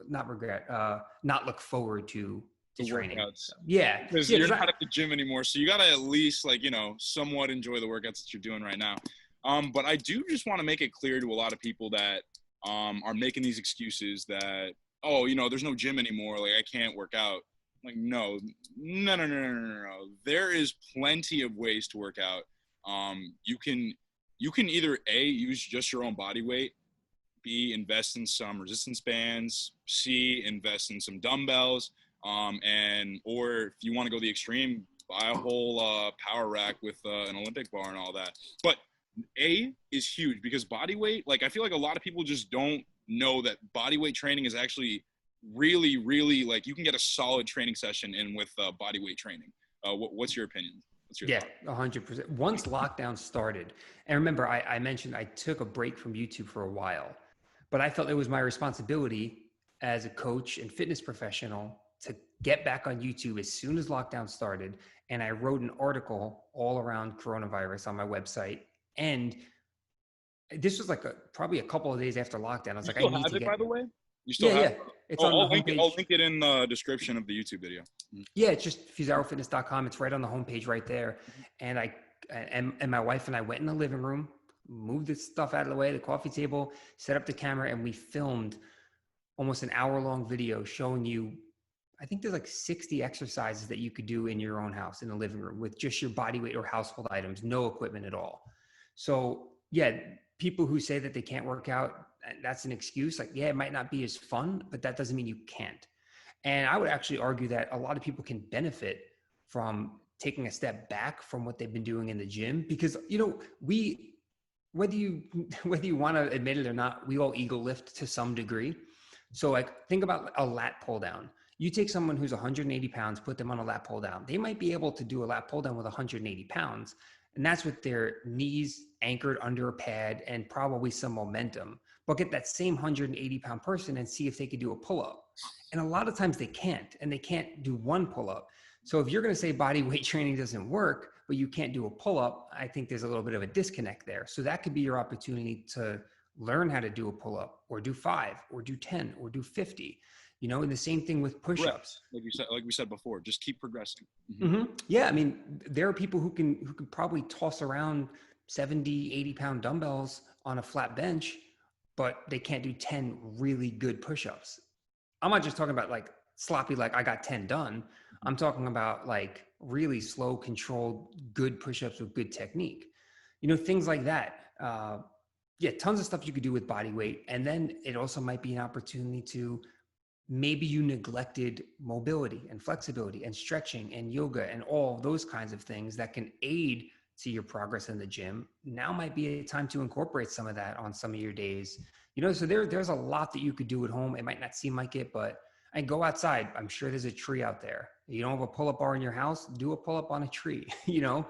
not look forward to training. Workouts. Yeah. Because you're not at the gym anymore. So you got to at least somewhat enjoy the workouts that you're doing right now. But I do just want to make it clear to a lot of people that are making these excuses that, oh, you know, there's no gym anymore. Like, I can't work out. Like, no. There is plenty of ways to work out. You can either A, use just your own body weight, B, invest in some resistance bands, C, invest in some dumbbells, or if you want to go the extreme, buy a whole power rack with an Olympic bar and all that. But A is huge because body weight, like, I feel like a lot of people just don't know that body weight training is actually really, really, like, you can get a solid training session in with body weight training. What's your opinion? What's your thought? 100%. Once lockdown started, and remember, I mentioned I took a break from YouTube for a while, but I felt it was my responsibility as a coach and fitness professional to get back on YouTube as soon as lockdown started. And I wrote an article all around coronavirus on my website. And this was like probably a couple of days after lockdown. I was like, I need to get. By the way? You still have it? It's on the homepage. I'll link it in the description of the YouTube video. Yeah, it's just FusaroFitness.com. It's right on the homepage right there. And and my wife and I went in the living room, moved this stuff out of the way, the coffee table, set up the camera, and we filmed almost an hour-long video showing you, I think there's like 60 exercises that you could do in your own house in the living room with just your body weight or household items, no equipment at all. So yeah, people who say that they can't work out, that's an excuse. Like, yeah, it might not be as fun, but that doesn't mean you can't. And I would actually argue that a lot of people can benefit from taking a step back from what they've been doing in the gym, because, you know, whether you want to admit it or not, we all ego lift to some degree. So like, think about a lat pull down. You take someone who's 180 pounds, put them on a lat pull down. They might be able to do a lat pull down with 180 pounds. And that's with their knees anchored under a pad and probably some momentum. But get that same 180 pound person and see if they could do a pull-up. And a lot of times they can't, and they can't do one pull-up. So if you're going to say body weight training doesn't work, but you can't do a pull-up, I think there's a little bit of a disconnect there. So that could be your opportunity to learn how to do a pull-up, or do 5, or do 10, or do 50. You know, and the same thing with push-ups. Like we said before, just keep progressing. Yeah, I mean, there are people who can probably toss around 70, 80 pound dumbbells on a flat bench, but they can't do 10 really good push-ups. I'm not just talking about like sloppy, like I got 10 done. I'm talking about like really slow, controlled, good push-ups with good technique. You know, things like that. Yeah, tons of stuff you could do with body weight. And then it also might be an opportunity to, maybe you neglected mobility and flexibility and stretching and yoga and all those kinds of things that can aid to your progress in the gym. Now might be a time to incorporate some of that on some of your days. You know, so there's a lot that you could do at home. It might not seem like it, but go outside. I'm sure there's a tree out there. You don't have a pull-up bar in your house, do a pull-up on a tree. You know,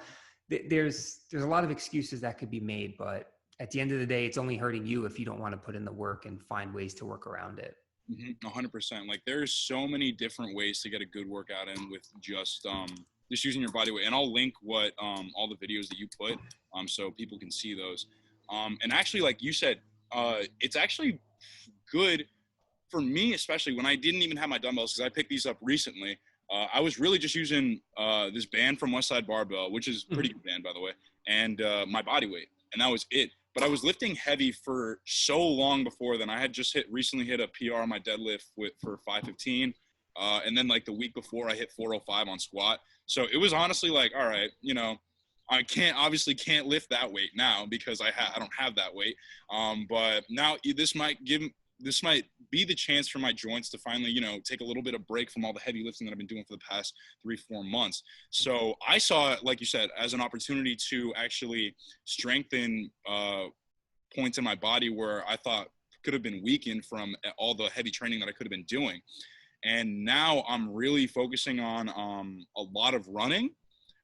there's a lot of excuses that could be made, but at the end of the day, it's only hurting you if you don't want to put in the work and find ways to work around it. 100%. Like, there's so many different ways to get a good workout in with just using your body weight. And I'll link what all the videos that you put so people can see those. And actually, like you said, it's actually good for me, especially when I didn't even have my dumbbells, because I picked these up recently. I was really just using this band from Westside Barbell, which is a pretty good band, by the way, and my body weight, and that was it. But I was lifting heavy for so long before then. I had just recently hit a PR on my deadlift for 515. And then like the week before I hit 405 on squat. So it was honestly like, all right, you know, I obviously can't lift that weight now because I don't have that weight. But now this might be the chance for my joints to finally, you know, take a little bit of break from all the heavy lifting that I've been doing for the past 3-4 months. So I saw it, like you said, as an opportunity to actually strengthen points in my body where I thought could have been weakened from all the heavy training that I could have been doing. And now I'm really focusing on a lot of running,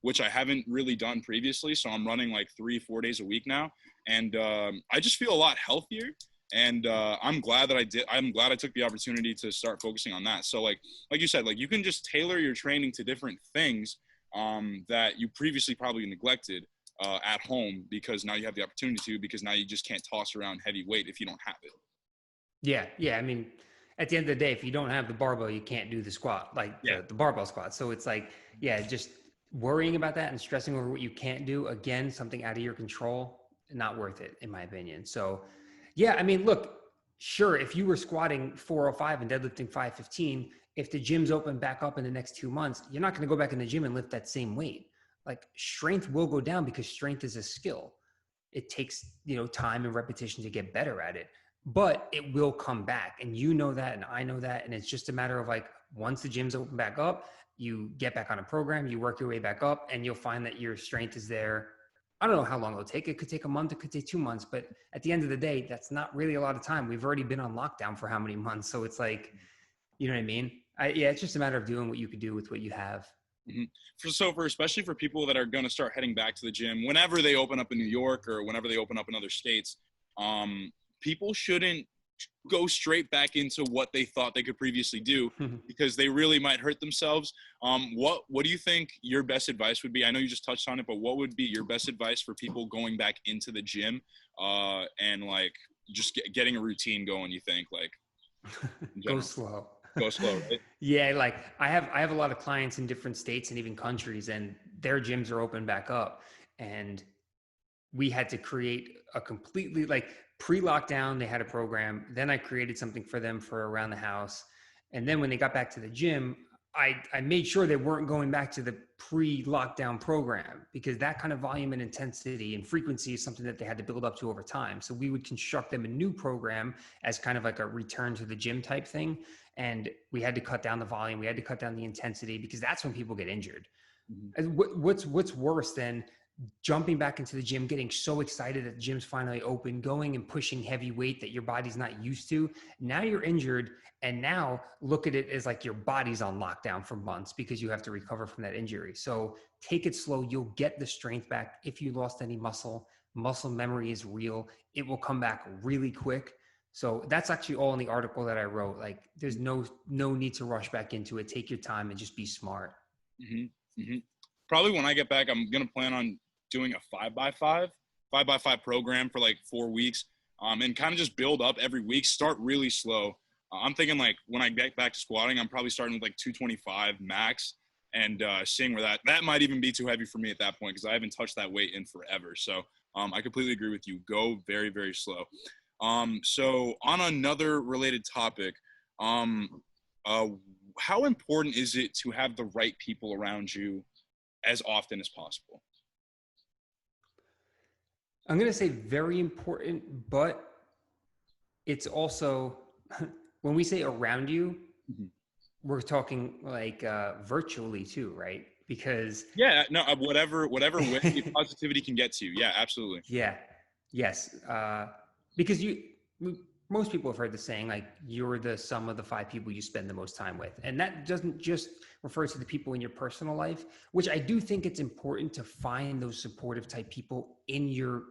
which I haven't really done previously. So I'm running like 3-4 days a week now. And I just feel a lot healthier. And I'm glad that I did. I'm glad I took the opportunity to start focusing on that. So like you said, like you can just tailor your training to different things that you previously probably neglected at home, because now you have the opportunity to, because now you just can't toss around heavy weight if you don't have it. Yeah. I mean, at the end of the day, if you don't have the barbell, you can't do the squat, like the barbell squat. So it's like, just worrying about that and stressing over what you can't do, again, something out of your control, not worth it, in my opinion. So yeah, I mean, look, sure, if you were squatting 405 and deadlifting 515, if the gym's open back up in the next 2 months, you're not going to go back in the gym and lift that same weight. Like strength will go down because strength is a skill. It takes, time and repetition to get better at it, but it will come back. And you know that, and I know that. And it's just a matter of like, once the gyms open back up, you get back on a program, you work your way back up, and you'll find that your strength is there. I don't know how long it'll take. It could take a month, it could take 2 months, but at the end of the day, that's not really a lot of time. We've already been on lockdown for how many months? So it's like, you know what I mean? Yeah, it's just a matter of doing what you could do with what you have. Mm-hmm. So especially for people that are going to start heading back to the gym, whenever they open up in New York or whenever they open up in other states, people shouldn't go straight back into what they thought they could previously do because they really might hurt themselves. What do you think your best advice would be? I know you just touched on it, but what would be your best advice for people going back into the gym and like just getting a routine going, you think, like Go slow. Go slow, right? Yeah, like I have a lot of clients in different states and even countries, and their gyms are open back up. And we had to create a completely, like, pre-lockdown, they had a program. Then I created something for them for around the house. And then when they got back to the gym, I made sure they weren't going back to the pre-lockdown program, because that kind of volume and intensity and frequency is something that they had to build up to over time. So we would construct them a new program as kind of like a return to the gym type thing. And we had to cut down the volume. We had to cut down the intensity, because that's when people get injured. Mm-hmm. What's worse than jumping back into the gym, getting so excited that the gym's finally open, going and pushing heavy weight that your body's not used to. Now you're injured, and now look at it as like your body's on lockdown for months because you have to recover from that injury. So take it slow. You'll get the strength back. If you lost any muscle memory is real. It will come back really quick. So that's actually all in the article that I wrote. Like, there's no need to rush back into it. Take your time and just be smart. Mm-hmm. Mm-hmm. Probably when I get back, I'm going to plan on doing a 5x5 program for like 4 weeks, and kind of just build up every week. Start really slow. I'm thinking like when I get back to squatting, I'm probably starting with like 225 max and seeing where that might even be too heavy for me at that point, because I haven't touched that weight in forever. So I completely agree with you. Go very, very slow. So on another related topic, how important is it to have the right people around you as often as possible? I'm going to say very important, but it's also, when we say around you, mm-hmm. we're talking like virtually too, right? Because whatever way positivity can get to you. Yeah, absolutely. Yeah. Yes. Because most people have heard the saying, like, you're the sum of the 5 people you spend the most time with. And that doesn't just refer to the people in your personal life, which I do think it's important to find those supportive type people in your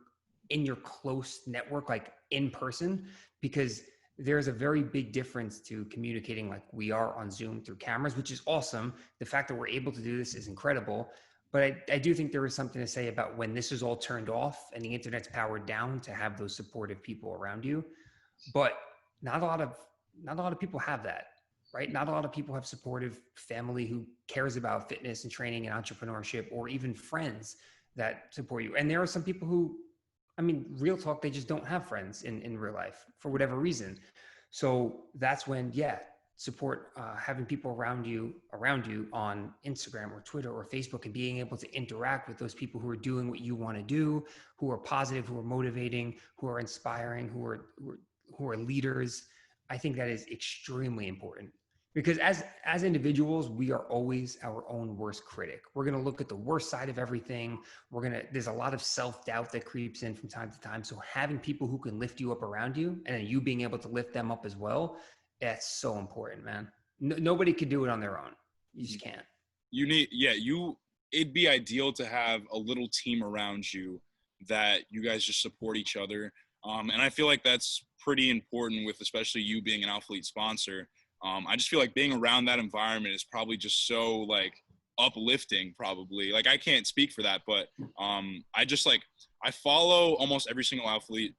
close network, like in person, because there's a very big difference to communicating like we are on Zoom through cameras, which is awesome. The fact that we're able to do this is incredible. But I do think there is something to say about when this is all turned off and the internet's powered down, to have those supportive people around you. But not a lot of people have that, right? Not a lot of people have supportive family who cares about fitness and training and entrepreneurship, or even friends that support you. And there are some people who, I mean, real talk, they just don't have friends in real life for whatever reason. So that's when, support, having people around you on Instagram or Twitter or Facebook, and being able to interact with those people who are doing what you want to do, who are positive, who are motivating, who are inspiring, who are leaders. I think that is extremely important, because as individuals, we are always our own worst critic. We're going to look at the worst side of everything. There's a lot of self-doubt that creeps in from time to time. So having people who can lift you up around you, and then you being able to lift them up as well, that's so important, man. Nobody could do it on their own. You just can't. It'd be ideal to have a little team around you that you guys just support each other. And I feel like that's pretty important, with especially you being an Alphalete sponsor. I just feel like being around that environment is probably just so like uplifting, probably. Like, I can't speak for that, but I follow almost every single athlete,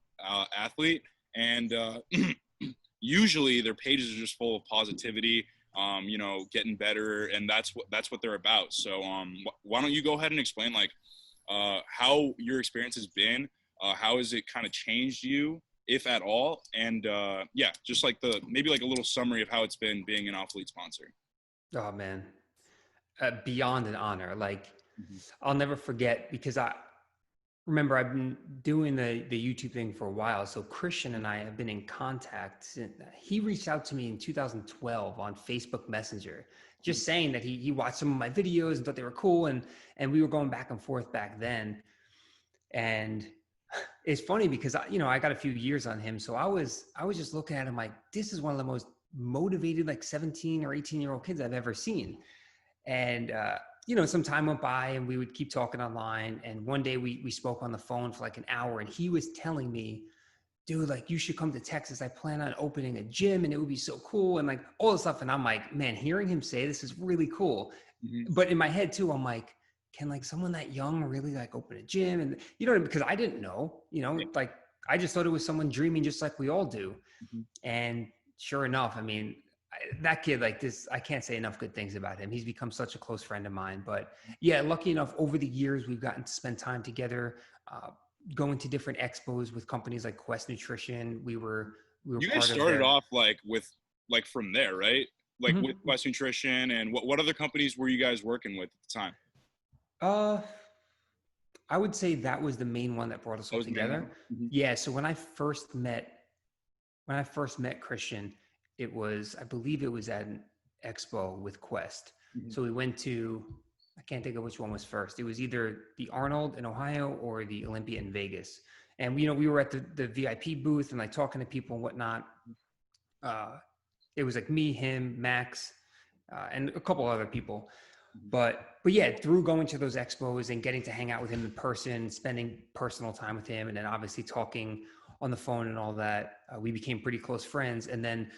and usually their pages are just full of positivity, getting better, and that's what they're about. So why don't you go ahead and explain like how your experience has been How has it kind of changed you, if at all? And yeah, just like maybe like a little summary of how it's been being an Alphalete sponsor. Oh man, beyond an honor. Like Mm-hmm. I'll never forget because I remember I've been doing the YouTube thing for a while. So Christian and I have been in contact. He reached out to me in 2012 on Facebook Messenger, just saying that he watched some of my videos and thought they were cool, and we were going back and forth back then. And it's funny because I got a few years on him, so I was just looking at him like, this is one of the most motivated like 17 or 18-year-old kids I've ever seen. And some time went by and we would keep talking online. And one day we spoke on the phone for like an hour, and he was telling me, dude, like you should come to Texas. I plan on opening a gym and it would be so cool. And like all this stuff. And I'm like, man, hearing him say this is really cool. Mm-hmm. But in my head too, I'm like, can like someone that young really like open a gym? And because I didn't know, like I just thought it was someone dreaming just like we all do. Mm-hmm. And sure enough, I mean, that kid like this, I can't say enough good things about him. He's become such a close friend of mine. But yeah, lucky enough, over the years, we've gotten to spend time together, going to different expos with companies like Quest Nutrition. We were you guys started off like from there, right? Like with Quest Nutrition, and what other companies were you guys working with at the time? I would say that was the main one that brought us all together. Mm-hmm. Yeah. So when I first met Christian, I believe it was at an expo with Quest. Mm-hmm. So we went to, I can't think of which one was first. It was either the Arnold in Ohio or the Olympia in Vegas. And, we were at the VIP booth and like talking to people and whatnot. It was like me, him, Max, and a couple other people. But yeah, through going to those expos and getting to hang out with him in person, spending personal time with him, and then obviously talking on the phone and all that, we became pretty close friends. And then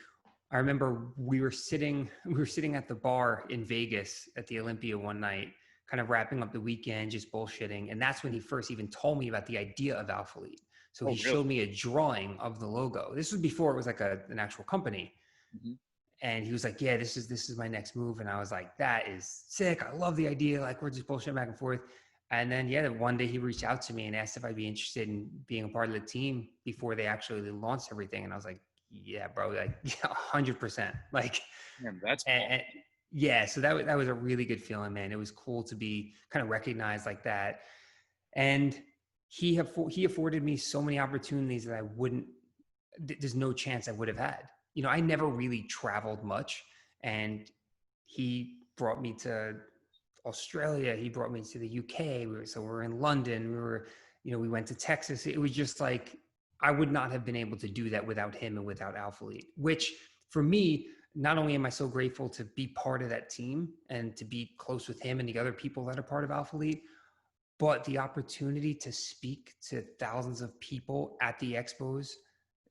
I remember we were sitting at the bar in Vegas at the Olympia one night, kind of wrapping up the weekend, just bullshitting. And that's when he first even told me about the idea of Alphalete. So he showed me a drawing of the logo. This was before it was like an actual company. Mm-hmm. And he was like, yeah, this is my next move. And I was like, that is sick. I love the idea. Like we're just bullshitting back and forth. And then, yeah, one day he reached out to me and asked if I'd be interested in being a part of the team before they actually launched everything. And I was like, yeah, bro, like 100%. Like, man, that's and yeah. So that was a really good feeling, man. It was cool to be kind of recognized like that. And he afforded me so many opportunities that there's no chance I would have had. I never really traveled much, and he brought me to Australia. He brought me to the UK. We're in London. We went to Texas. It was just like, I would not have been able to do that without him and without Alphalete, which for me, not only am I so grateful to be part of that team and to be close with him and the other people that are part of Alphalete, but the opportunity to speak to thousands of people at the expos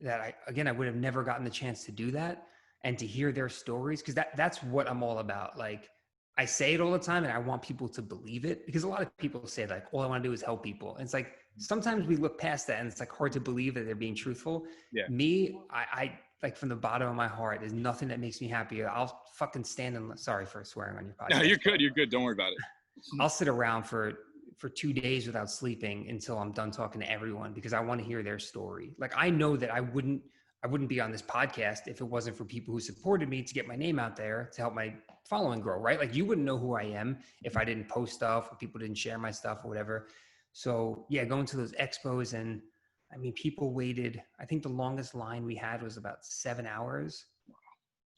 that I would have never gotten the chance to do that, and to hear their stories. Cause that's what I'm all about. Like I say it all the time and I want people to believe it, because a lot of people say like, all I want to do is help people. And it's like, sometimes we look past that and it's like hard to believe that they're being truthful. Yeah. Me, I like from the bottom of my heart, there's nothing that makes me happier. I'll fucking stand and sorry for swearing on your podcast. No, you're good. You're good. Don't worry about it. I'll sit around for 2 days without sleeping until I'm done talking to everyone, because I want to hear their story. Like I know that I wouldn't be on this podcast if it wasn't for people who supported me to get my name out there to help my following grow, right? Like you wouldn't know who I am if I didn't post stuff or people didn't share my stuff or whatever. So yeah, going to those expos, and I mean, people waited, I think the longest line we had was about 7 hours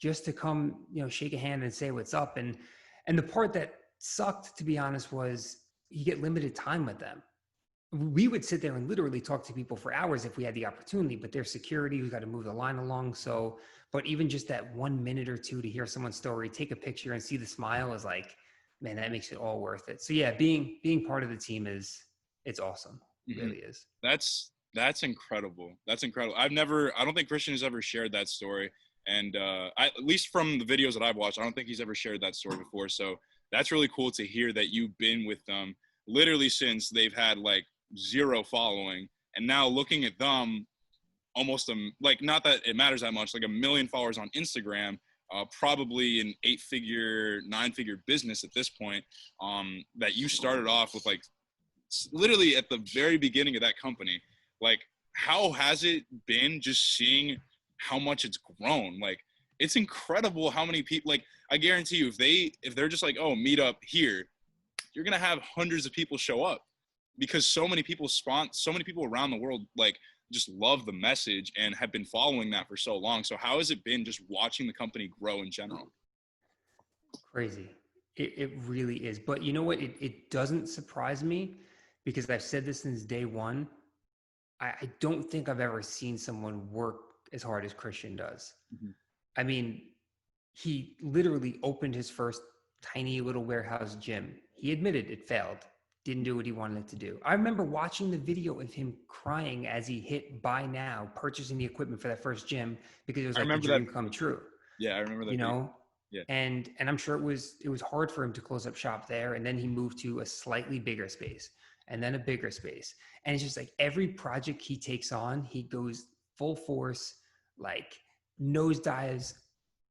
just to come, shake a hand and say what's up. And the part that sucked, to be honest, was you get limited time with them. We would sit there and literally talk to people for hours if we had the opportunity, but there's security, we got to move the line along. So, but even just that 1 minute or two to hear someone's story, take a picture and see the smile is like, man, that makes it all worth it. So yeah, being part of the team it's awesome. It really is. That's incredible. That's incredible. I don't think Christian has ever shared that story. And at least from the videos that I've watched, I don't think he's ever shared that story before. So that's really cool to hear that you've been with them literally since they've had like 0 following, and now looking at them almost like, not that it matters that much, like 1 million followers on Instagram, probably an 8-figure, 9-figure business at this point, that you started off with like literally at the very beginning of that company. Like, how has it been just seeing how much it's grown? Like, it's incredible how many people, like, I guarantee you, if they're just like, oh, meet up here, you're going to have hundreds of people show up because so many people around the world, like, just love the message and have been following that for so long. So how has it been just watching the company grow in general? Crazy. It really is. But you know what? It doesn't surprise me because I've said this since day one. I don't think I've ever seen someone work as hard as Christian does. Mm-hmm. I mean, he literally opened his first tiny little warehouse gym. He admitted it failed, didn't do what he wanted it to do. I remember watching the video of him crying as he hit buy now, purchasing the equipment for that first gym because it was like the dream come true. Yeah, I remember that. You know? Yeah. And I'm sure it was hard for him to close up shop there. And then he moved to a slightly bigger space and then a bigger space. And it's just like every project he takes on, he goes full force, like nosedives,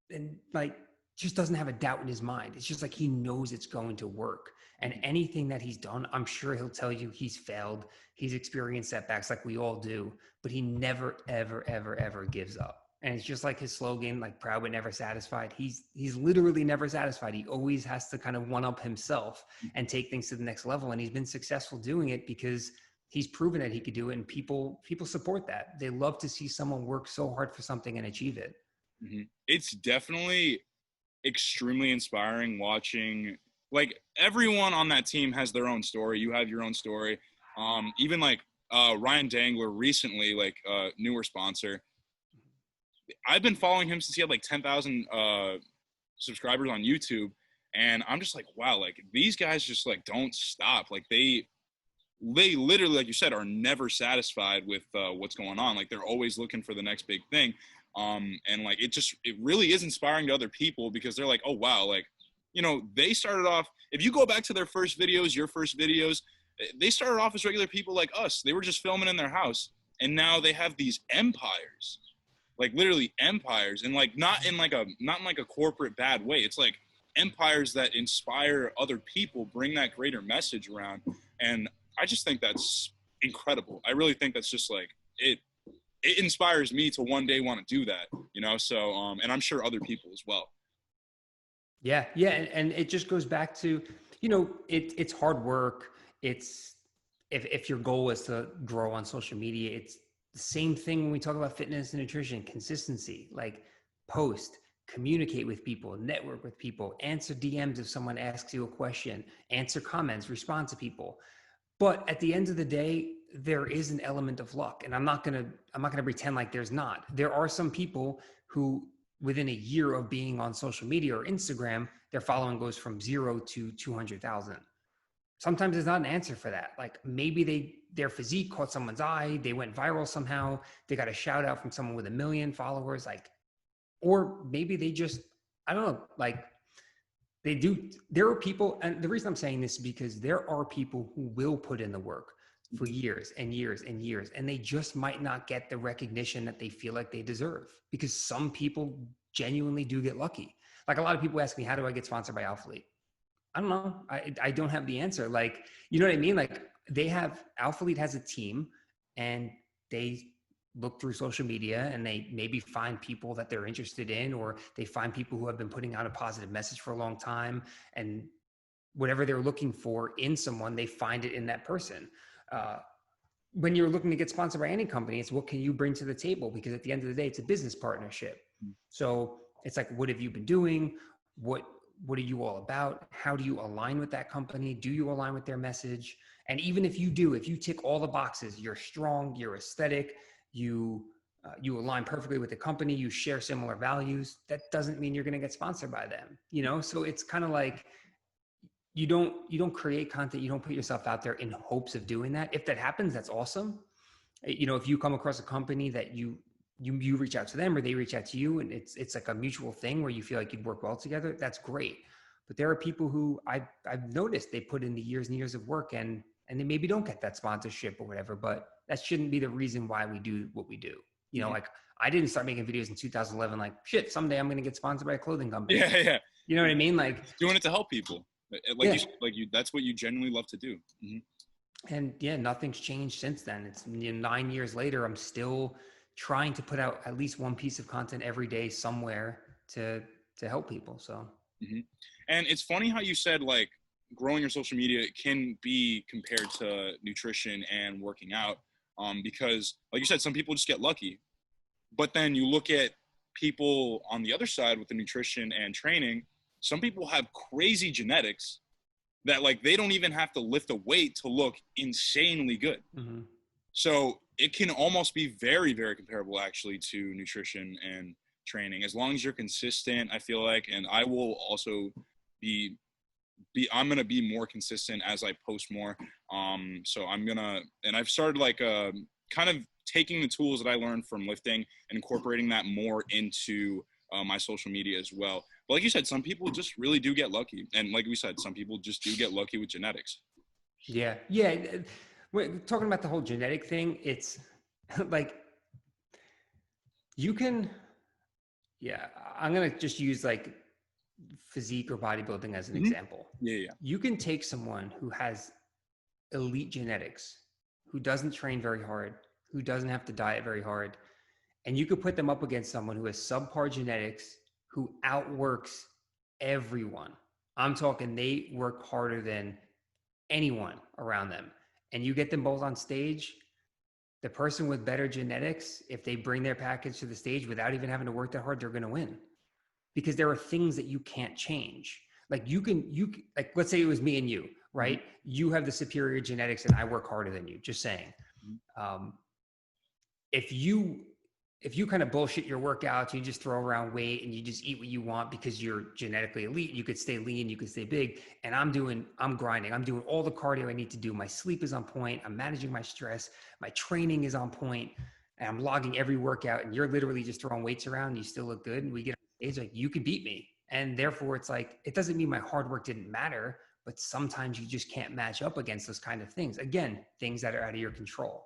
and like just doesn't have a doubt in his mind. It's just like he knows it's going to work. And anything that he's done, I'm sure he'll tell you he's failed. He's experienced setbacks like we all do, but he never, ever, ever, ever gives up. And it's just like his slogan, like proud but never satisfied. He's literally never satisfied. He always has to kind of one up himself and take things to the next level. And he's been successful doing it because he's proven that he could do it. And people support that. They love to see someone work so hard for something and achieve it. Mm-hmm. It's definitely extremely inspiring watching, like, everyone on that team has their own story. You have your own story. Even like Ryan Dangler recently, like newer sponsor, I've been following him since he had like 10,000 subscribers on YouTube. And I'm just like, wow, like these guys just like don't stop. Like they literally, like you said, are never satisfied with what's going on. Like they're always looking for the next big thing. And like, it really is inspiring to other people because they're like, oh, wow. Like, you know, they started off, if you go back to their first videos, your first videos, they started off as regular people like us. They were just filming in their house. And now they have these empires. Like literally empires, and like not in like a corporate bad way. It's like empires that inspire other people, bring that greater message around. And I just think that's incredible. I really think that's just like it inspires me to one day want to do that, you know? So, and I'm sure other people as well. Yeah. Yeah. And it just goes back to, you know, it's hard work. It's, if your goal is to grow on social media, it's the same thing when we talk about fitness and nutrition, consistency, like post, communicate with people, network with people, answer DMs if someone asks you a question, answer comments, respond to people. But at the end of the day, there is an element of luck. And I'm not gonna pretend like there's not. There are some people who within a year of being on social media or Instagram, their following goes from 0 to 200,000. Sometimes there's not an answer for that. Like maybe their physique caught someone's eye, they went viral somehow, they got a shout out from someone with 1 million followers, like, or maybe they just, I don't know, like they do. There are people, and the reason I'm saying this is because there are people who will put in the work for years and years and years, and they just might not get the recognition that they feel like they deserve because some people genuinely do get lucky. Like a lot of people ask me, how do I get sponsored by Alphalete? I don't know. I don't have the answer. Like, you know what I mean? Like Alphalete has a team and they look through social media and they maybe find people that they're interested in, or they find people who have been putting out a positive message for a long time, and whatever they're looking for in someone, they find it in that person. When you're looking to get sponsored by any company, it's what can you bring to the table? Because at the end of the day, it's a business partnership. So it's like, what have you been doing? What are you all about? How do you align with that company? Do you align with their message? And even if you do, if you tick all the boxes, you're strong, you're aesthetic, you align perfectly with the company, you share similar values, that doesn't mean you're going to get sponsored by them, you know? So it's kind of like, you don't create content, you don't put yourself out there in hopes of doing that. If that happens, that's awesome. You know, if you come across a company that you reach out to them or they reach out to you and it's like a mutual thing where you feel like you'd work well together, that's great. But there are people who I've noticed they put in the years and years of work and they maybe don't get that sponsorship or whatever, but that shouldn't be the reason why we do what we do. You know, like I didn't start making videos in 2011, like shit, someday I'm going to get sponsored by a clothing company. Yeah. Yeah. You know what I mean? Like doing it to help people. Like, yeah. you, that's what you genuinely love to do. Mm-hmm. And yeah, nothing's changed since then. It's 9 years later, I'm still trying to put out at least one piece of content every day somewhere to help people. So And it's funny how you said like growing your social media can be compared to nutrition and working out, because like you said, some people just get lucky. But then you look at people on the other side with the nutrition and training, some people have crazy genetics that like they don't even have to lift a weight to look insanely good. So it can almost be very, very comparable actually to nutrition and training as long as you're consistent, I feel like. And I will also be I'm gonna be more consistent as I post more. So and I've started like kind of taking the tools that I learned from lifting and incorporating that more into my social media as well. But like you said, some people just really do get lucky, and like we said, some people just do get lucky with genetics. Yeah. We're talking about the whole genetic thing. It's like you can. Yeah, I'm gonna just use like physique or bodybuilding as an example. Yeah. You can take someone who has elite genetics, who doesn't train very hard, who doesn't have to diet very hard, and you could put them up against someone who has subpar genetics, who outworks everyone. I'm talking they work harder than anyone around them. And you get them both on stage, the person with better genetics, if they bring their package to the stage without even having to work that hard, they're going to win. Because there are things that you can't change. Like like, let's say it was me and you, right? You have the superior genetics and I work harder than you, just saying. If you kind of bullshit your workouts, you just throw around weight and you just eat what you want because you're genetically elite, you could stay lean, you could stay big. And I'm grinding. I'm doing all the cardio I need to do. My sleep is on point. I'm managing my stress. My training is on point. And I'm logging every workout. And you're literally just throwing weights around and you still look good. And we get on stage, like, you could beat me. And therefore it's like, it doesn't mean my hard work didn't matter, but sometimes you just can't match up against those kind of things. Again, things that are out of your control.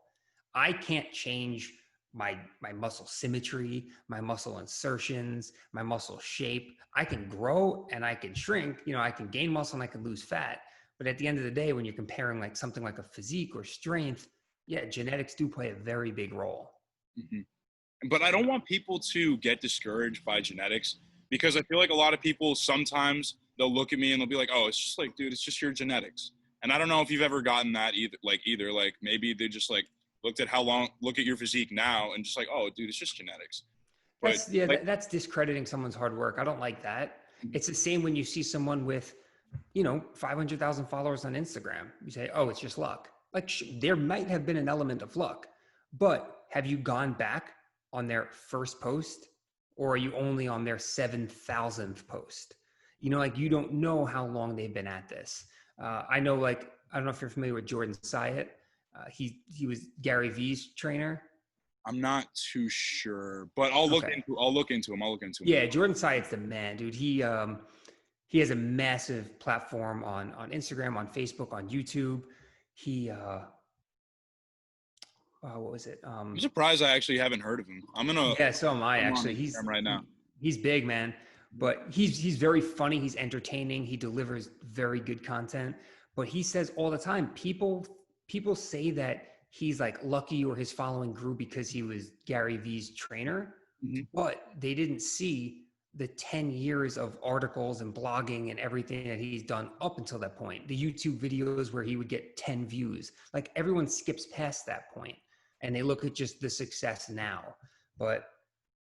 I can't change my muscle symmetry, my muscle insertions, my muscle shape. I can grow and I can shrink, I can gain muscle and I can lose fat. But at the end of the day, when you're comparing like something like a physique or strength, yeah, genetics do play a very big role. But I don't want people to get discouraged by genetics, because I feel like a lot of people, sometimes they'll look at me and they'll be like, oh, it's just like, dude, it's just your genetics. And I don't know if you've ever gotten that either. Like maybe they just like look at your physique now and just like, oh, dude, it's just genetics. But that's discrediting someone's hard work. I don't like that. It's the same when you see someone with, 500,000 followers on Instagram. You say, oh, it's just luck. Like, there might have been an element of luck, but have you gone back on their first post, or are you only on their 7,000th post? Like, you don't know how long they've been at this. I know, like, I don't know if you're familiar with Jordan Syatt. He was Gary Vee's trainer. I'm not too sure, but I'll look into him. Yeah, Jordan Syatt's the man, dude. He has a massive platform on Instagram, on Facebook, on YouTube. He what was it? I'm surprised I actually haven't heard of him. Yeah, so am I actually. He's right now. He's big, man. But he's very funny. He's entertaining. He delivers very good content. But he says all the time, people say that he's like lucky or his following grew because he was Gary Vee's trainer, but they didn't see the 10 years of articles and blogging and everything that he's done up until that point. The YouTube videos where he would get 10 views, like, everyone skips past that point and they look at just the success now. But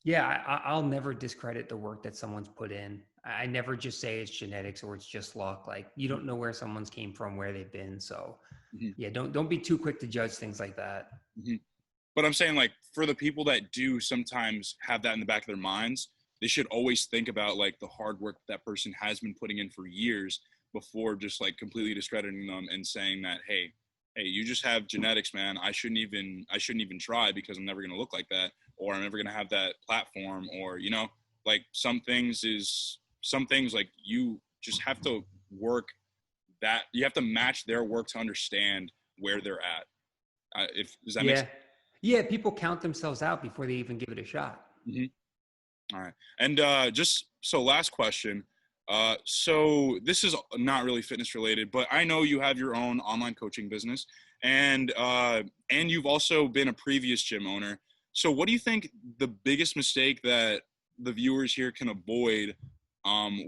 yeah, I'll never discredit the work that someone's put in. I never just say it's genetics or it's just luck. Like, you don't know where someone's came from, where they've been. So yeah, don't be too quick to judge things like that. But I'm saying, like, for the people that do sometimes have that in the back of their minds, they should always think about like the hard work that person has been putting in for years before just like completely discrediting them and saying that, hey, you just have genetics, man. I shouldn't even try because I'm never going to look like that, or I'm never going to have that platform, or, like some things like you just have to work that you have to match their work to understand where they're at. Does that make sense? Yeah. People count themselves out before they even give it a shot. All right. And just so last question. So this is not really fitness related, but I know you have your own online coaching business. and you've also been a previous gym owner. So what do you think the biggest mistake that the viewers here can avoid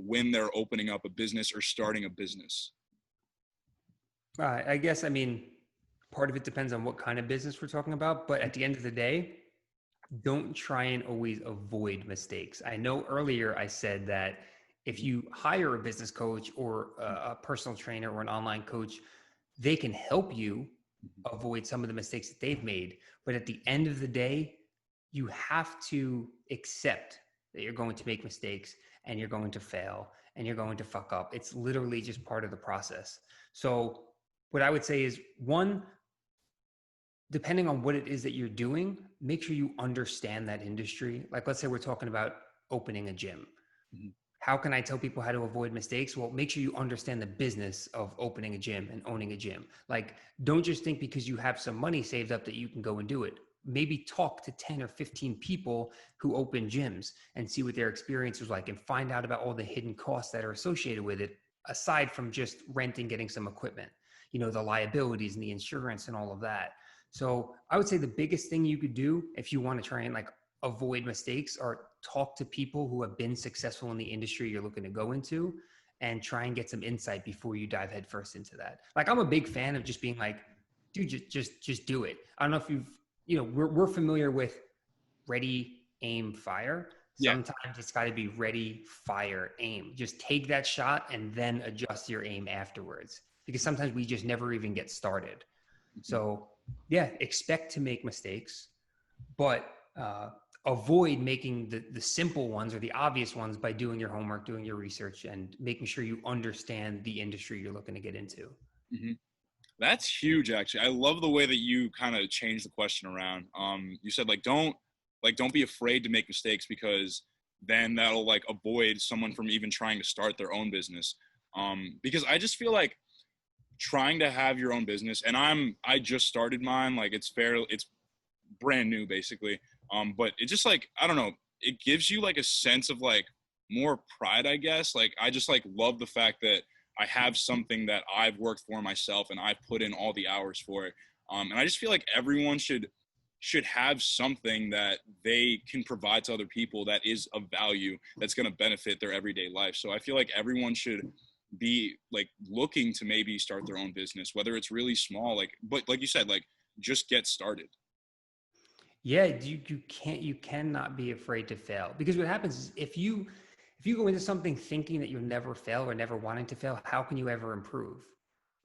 when they're opening up a business or starting a business? I guess, I mean, part of it depends on what kind of business we're talking about, but at the end of the day, don't try and always avoid mistakes. I know earlier I said that if you hire a business coach or a personal trainer or an online coach, they can help you avoid some of the mistakes that they've made. But at the end of the day, you have to accept that you're going to make mistakes and you're going to fail and you're going to fuck up. It's literally just part of the process. So what I would say is, one, depending on what it is that you're doing, make sure you understand that industry. Like, let's say we're talking about opening a gym. Mm-hmm. How can I tell people how to avoid mistakes? Well, make sure you understand the business of opening a gym and owning a gym. Like, don't just think because you have some money saved up that you can go and do it. Maybe talk to 10 or 15 people who open gyms and see what their experience was like and find out about all the hidden costs that are associated with it, aside from just renting, getting some equipment, you know, the liabilities and the insurance and all of that. So I would say the biggest thing you could do if you want to try and like avoid mistakes are talk to people who have been successful in the industry you're looking to go into and try and get some insight before you dive headfirst into that. Like, I'm a big fan of just being like, dude, just do it. I don't know if we're familiar with ready, aim, fire. Yeah. Sometimes it's got to be ready, fire, aim. Just take that shot and then adjust your aim afterwards, because sometimes we just never even get started. So yeah, expect to make mistakes, but avoid making the simple ones or the obvious ones by doing your homework, doing your research, and making sure you understand the industry you're looking to get into. Mm-hmm. That's huge, actually. I love the way that you kind of changed the question around. You said don't be afraid to make mistakes, because then that'll like avoid someone from even trying to start their own business. Because I just feel like trying to have your own business, and I just started mine. Like, it's brand new basically. But it just like, I don't know, it gives you like a sense of like more pride, I guess. Like, I just like love the fact that I have something that I've worked for myself and I've put in all the hours for it. And I just feel like everyone should have something that they can provide to other people that is of value, that's going to benefit their everyday life. So I feel like everyone should be like looking to maybe start their own business, whether it's really small, like, but like you said, like, just get started. Yeah, you cannot be afraid to fail, because what happens is if you go into something thinking that you'll never fail or never wanting to fail, how can you ever improve?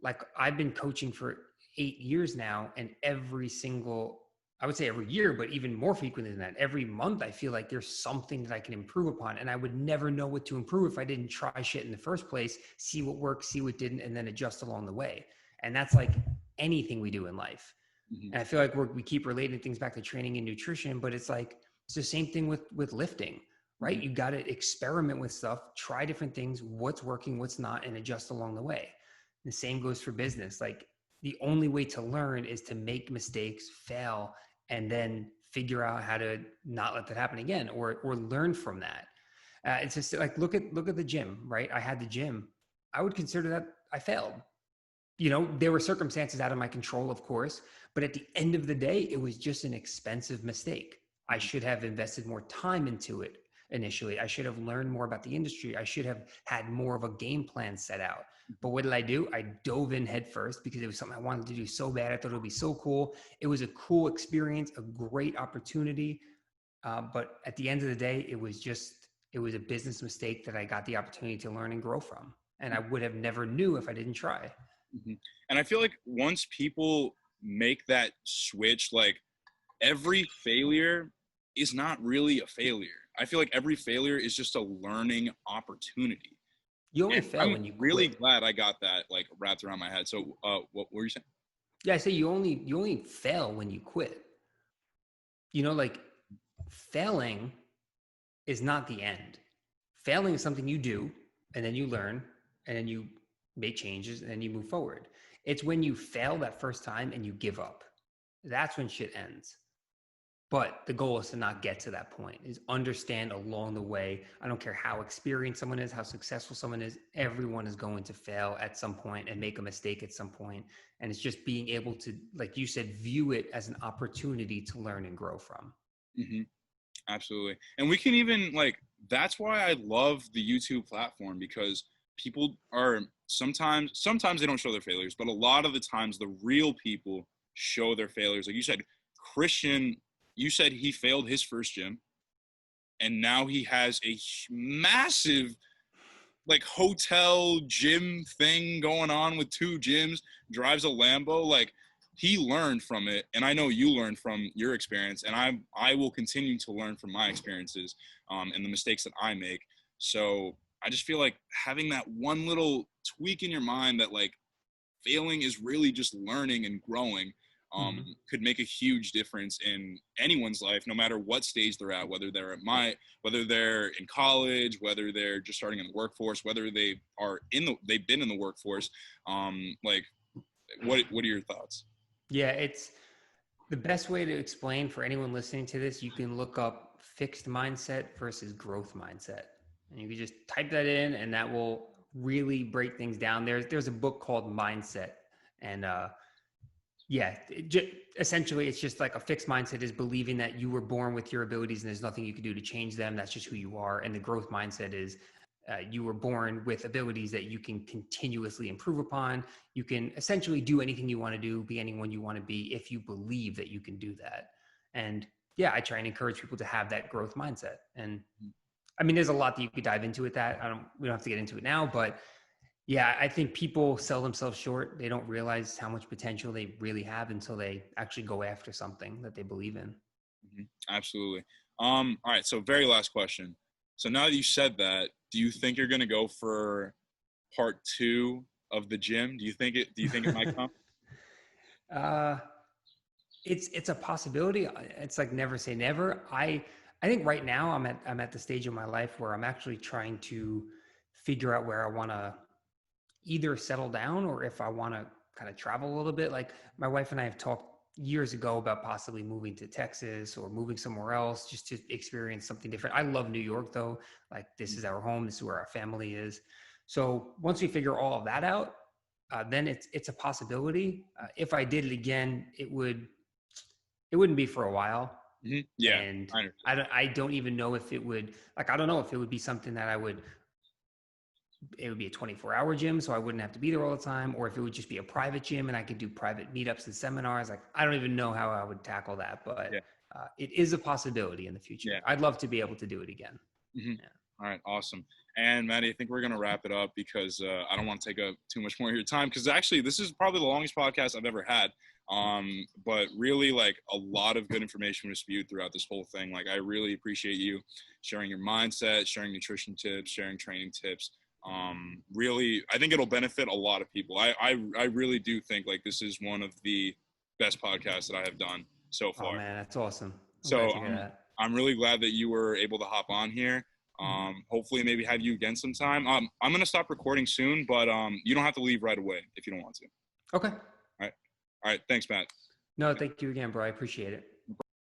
Like, I've been coaching for 8 years now, and I would say every year, but even more frequently than that, every month, I feel like there's something that I can improve upon. And I would never know what to improve if I didn't try shit in the first place, see what worked, see what didn't, and then adjust along the way. And that's like anything we do in life. Mm-hmm. And I feel like we keep relating things back to training and nutrition, but it's like, it's the same thing with lifting, right? Mm-hmm. You got to experiment with stuff, try different things, what's working, what's not, and adjust along the way. The same goes for business. Like, the only way to learn is to make mistakes, fail, and then figure out how to not let that happen again, or learn from that. It's just like, look at the gym, right? I had the gym. I would consider that I failed. You know, there were circumstances out of my control, of course, but at the end of the day, it was just an expensive mistake. I should have invested more time into it initially. I should have learned more about the industry. I should have had more of a game plan set out. But what did I do? I dove in head first because it was something I wanted to do so bad. I thought it would be so cool. It was a cool experience, a great opportunity. But at the end of the day, it was a business mistake that I got the opportunity to learn and grow from. And I would have never knew if I didn't try. Mm-hmm. And I feel like once people make that switch, like, every failure is not really a failure. I feel like every failure is just a learning opportunity. You only fail when you quit. I'm really glad I got that like wrapped around my head. So what were you saying? Yeah, I say you only fail when you quit. You know, like, failing is not the end. Failing is something you do, and then you learn, and then you make changes, and then you move forward. It's when you fail that first time and you give up. That's when shit ends. But the goal is to not get to that point, is understand along the way. I don't care how experienced someone is, how successful someone is, everyone is going to fail at some point and make a mistake at some point. And it's just being able to, like you said, view it as an opportunity to learn and grow from. Mm-hmm. Absolutely. And we can even that's why I love the YouTube platform, because people are sometimes they don't show their failures, but a lot of the times the real people show their failures. Like you said, Christian, you said he failed his first gym, and now he has a massive hotel gym thing going on with 2 gyms, drives a Lambo. He learned from it, and I know you learned from your experience, and I will continue to learn from my experiences and the mistakes that I make. So I just feel like having that one little tweak in your mind that failing is really just learning and growing could make a huge difference in anyone's life, no matter what stage they're at, whether they're in college, whether they're just starting in the workforce, whether they've been in the workforce. What are your thoughts? Yeah, it's the best way to explain for anyone listening to this. You can look up fixed mindset versus growth mindset, and you can just type that in, and that will really break things down. There's a book called Mindset, and essentially it's just like a fixed mindset is believing that you were born with your abilities and there's nothing you can do to change them. That's just who you are. And the growth mindset is you were born with abilities that you can continuously improve upon. You can essentially do anything you want to do, be anyone you want to be, if you believe that you can do that. And yeah, I try and encourage people to have that growth mindset. And I mean, there's a lot that you could dive into with that. We don't have to get into it now, but yeah, I think people sell themselves short. They don't realize how much potential they really have until they actually go after something that they believe in. Mm-hmm. Absolutely. All right. So very last question. So now that you said that, do you think you're going to go for part 2 of the gym? Do you think it might come? It's a possibility. It's like never say never. I think right now I'm at the stage of my life where I'm actually trying to figure out where I want to either settle down or if I want to kind of travel a little bit. Like my wife and I have talked years ago about possibly moving to Texas or moving somewhere else just to experience something different. I love New York though. Like this is our home. This is where our family is. So once we figure all of that out, then it's a possibility. If I did it again, it wouldn't be for a while. Mm-hmm. Yeah. And I don't even know if it would, I don't know if it would be something that it would be a 24-hour gym, so I wouldn't have to be there all the time, or if it would just be a private gym and I could do private meetups and seminars. I don't even know how I would tackle that, but it is a possibility in the future. Yeah. I'd love to be able to do it again. Mm-hmm. Yeah. All right. Awesome. And Matty, I think we're going to wrap it up because I don't want to take up too much more of your time, because actually this is probably the longest podcast I've ever had. But really a lot of good information was spewed throughout this whole thing. I really appreciate you sharing your mindset, sharing nutrition tips, sharing training tips. Really, I think it'll benefit a lot of people. I really do think this is one of the best podcasts that I have done so far. Oh man, that's awesome. I'm really glad that you were able to hop on here. Hopefully maybe have you again sometime. I'm going to stop recording soon, but you don't have to leave right away if you don't want to. Okay. All right. Thanks, Matt. No, thank you again, bro. I appreciate it.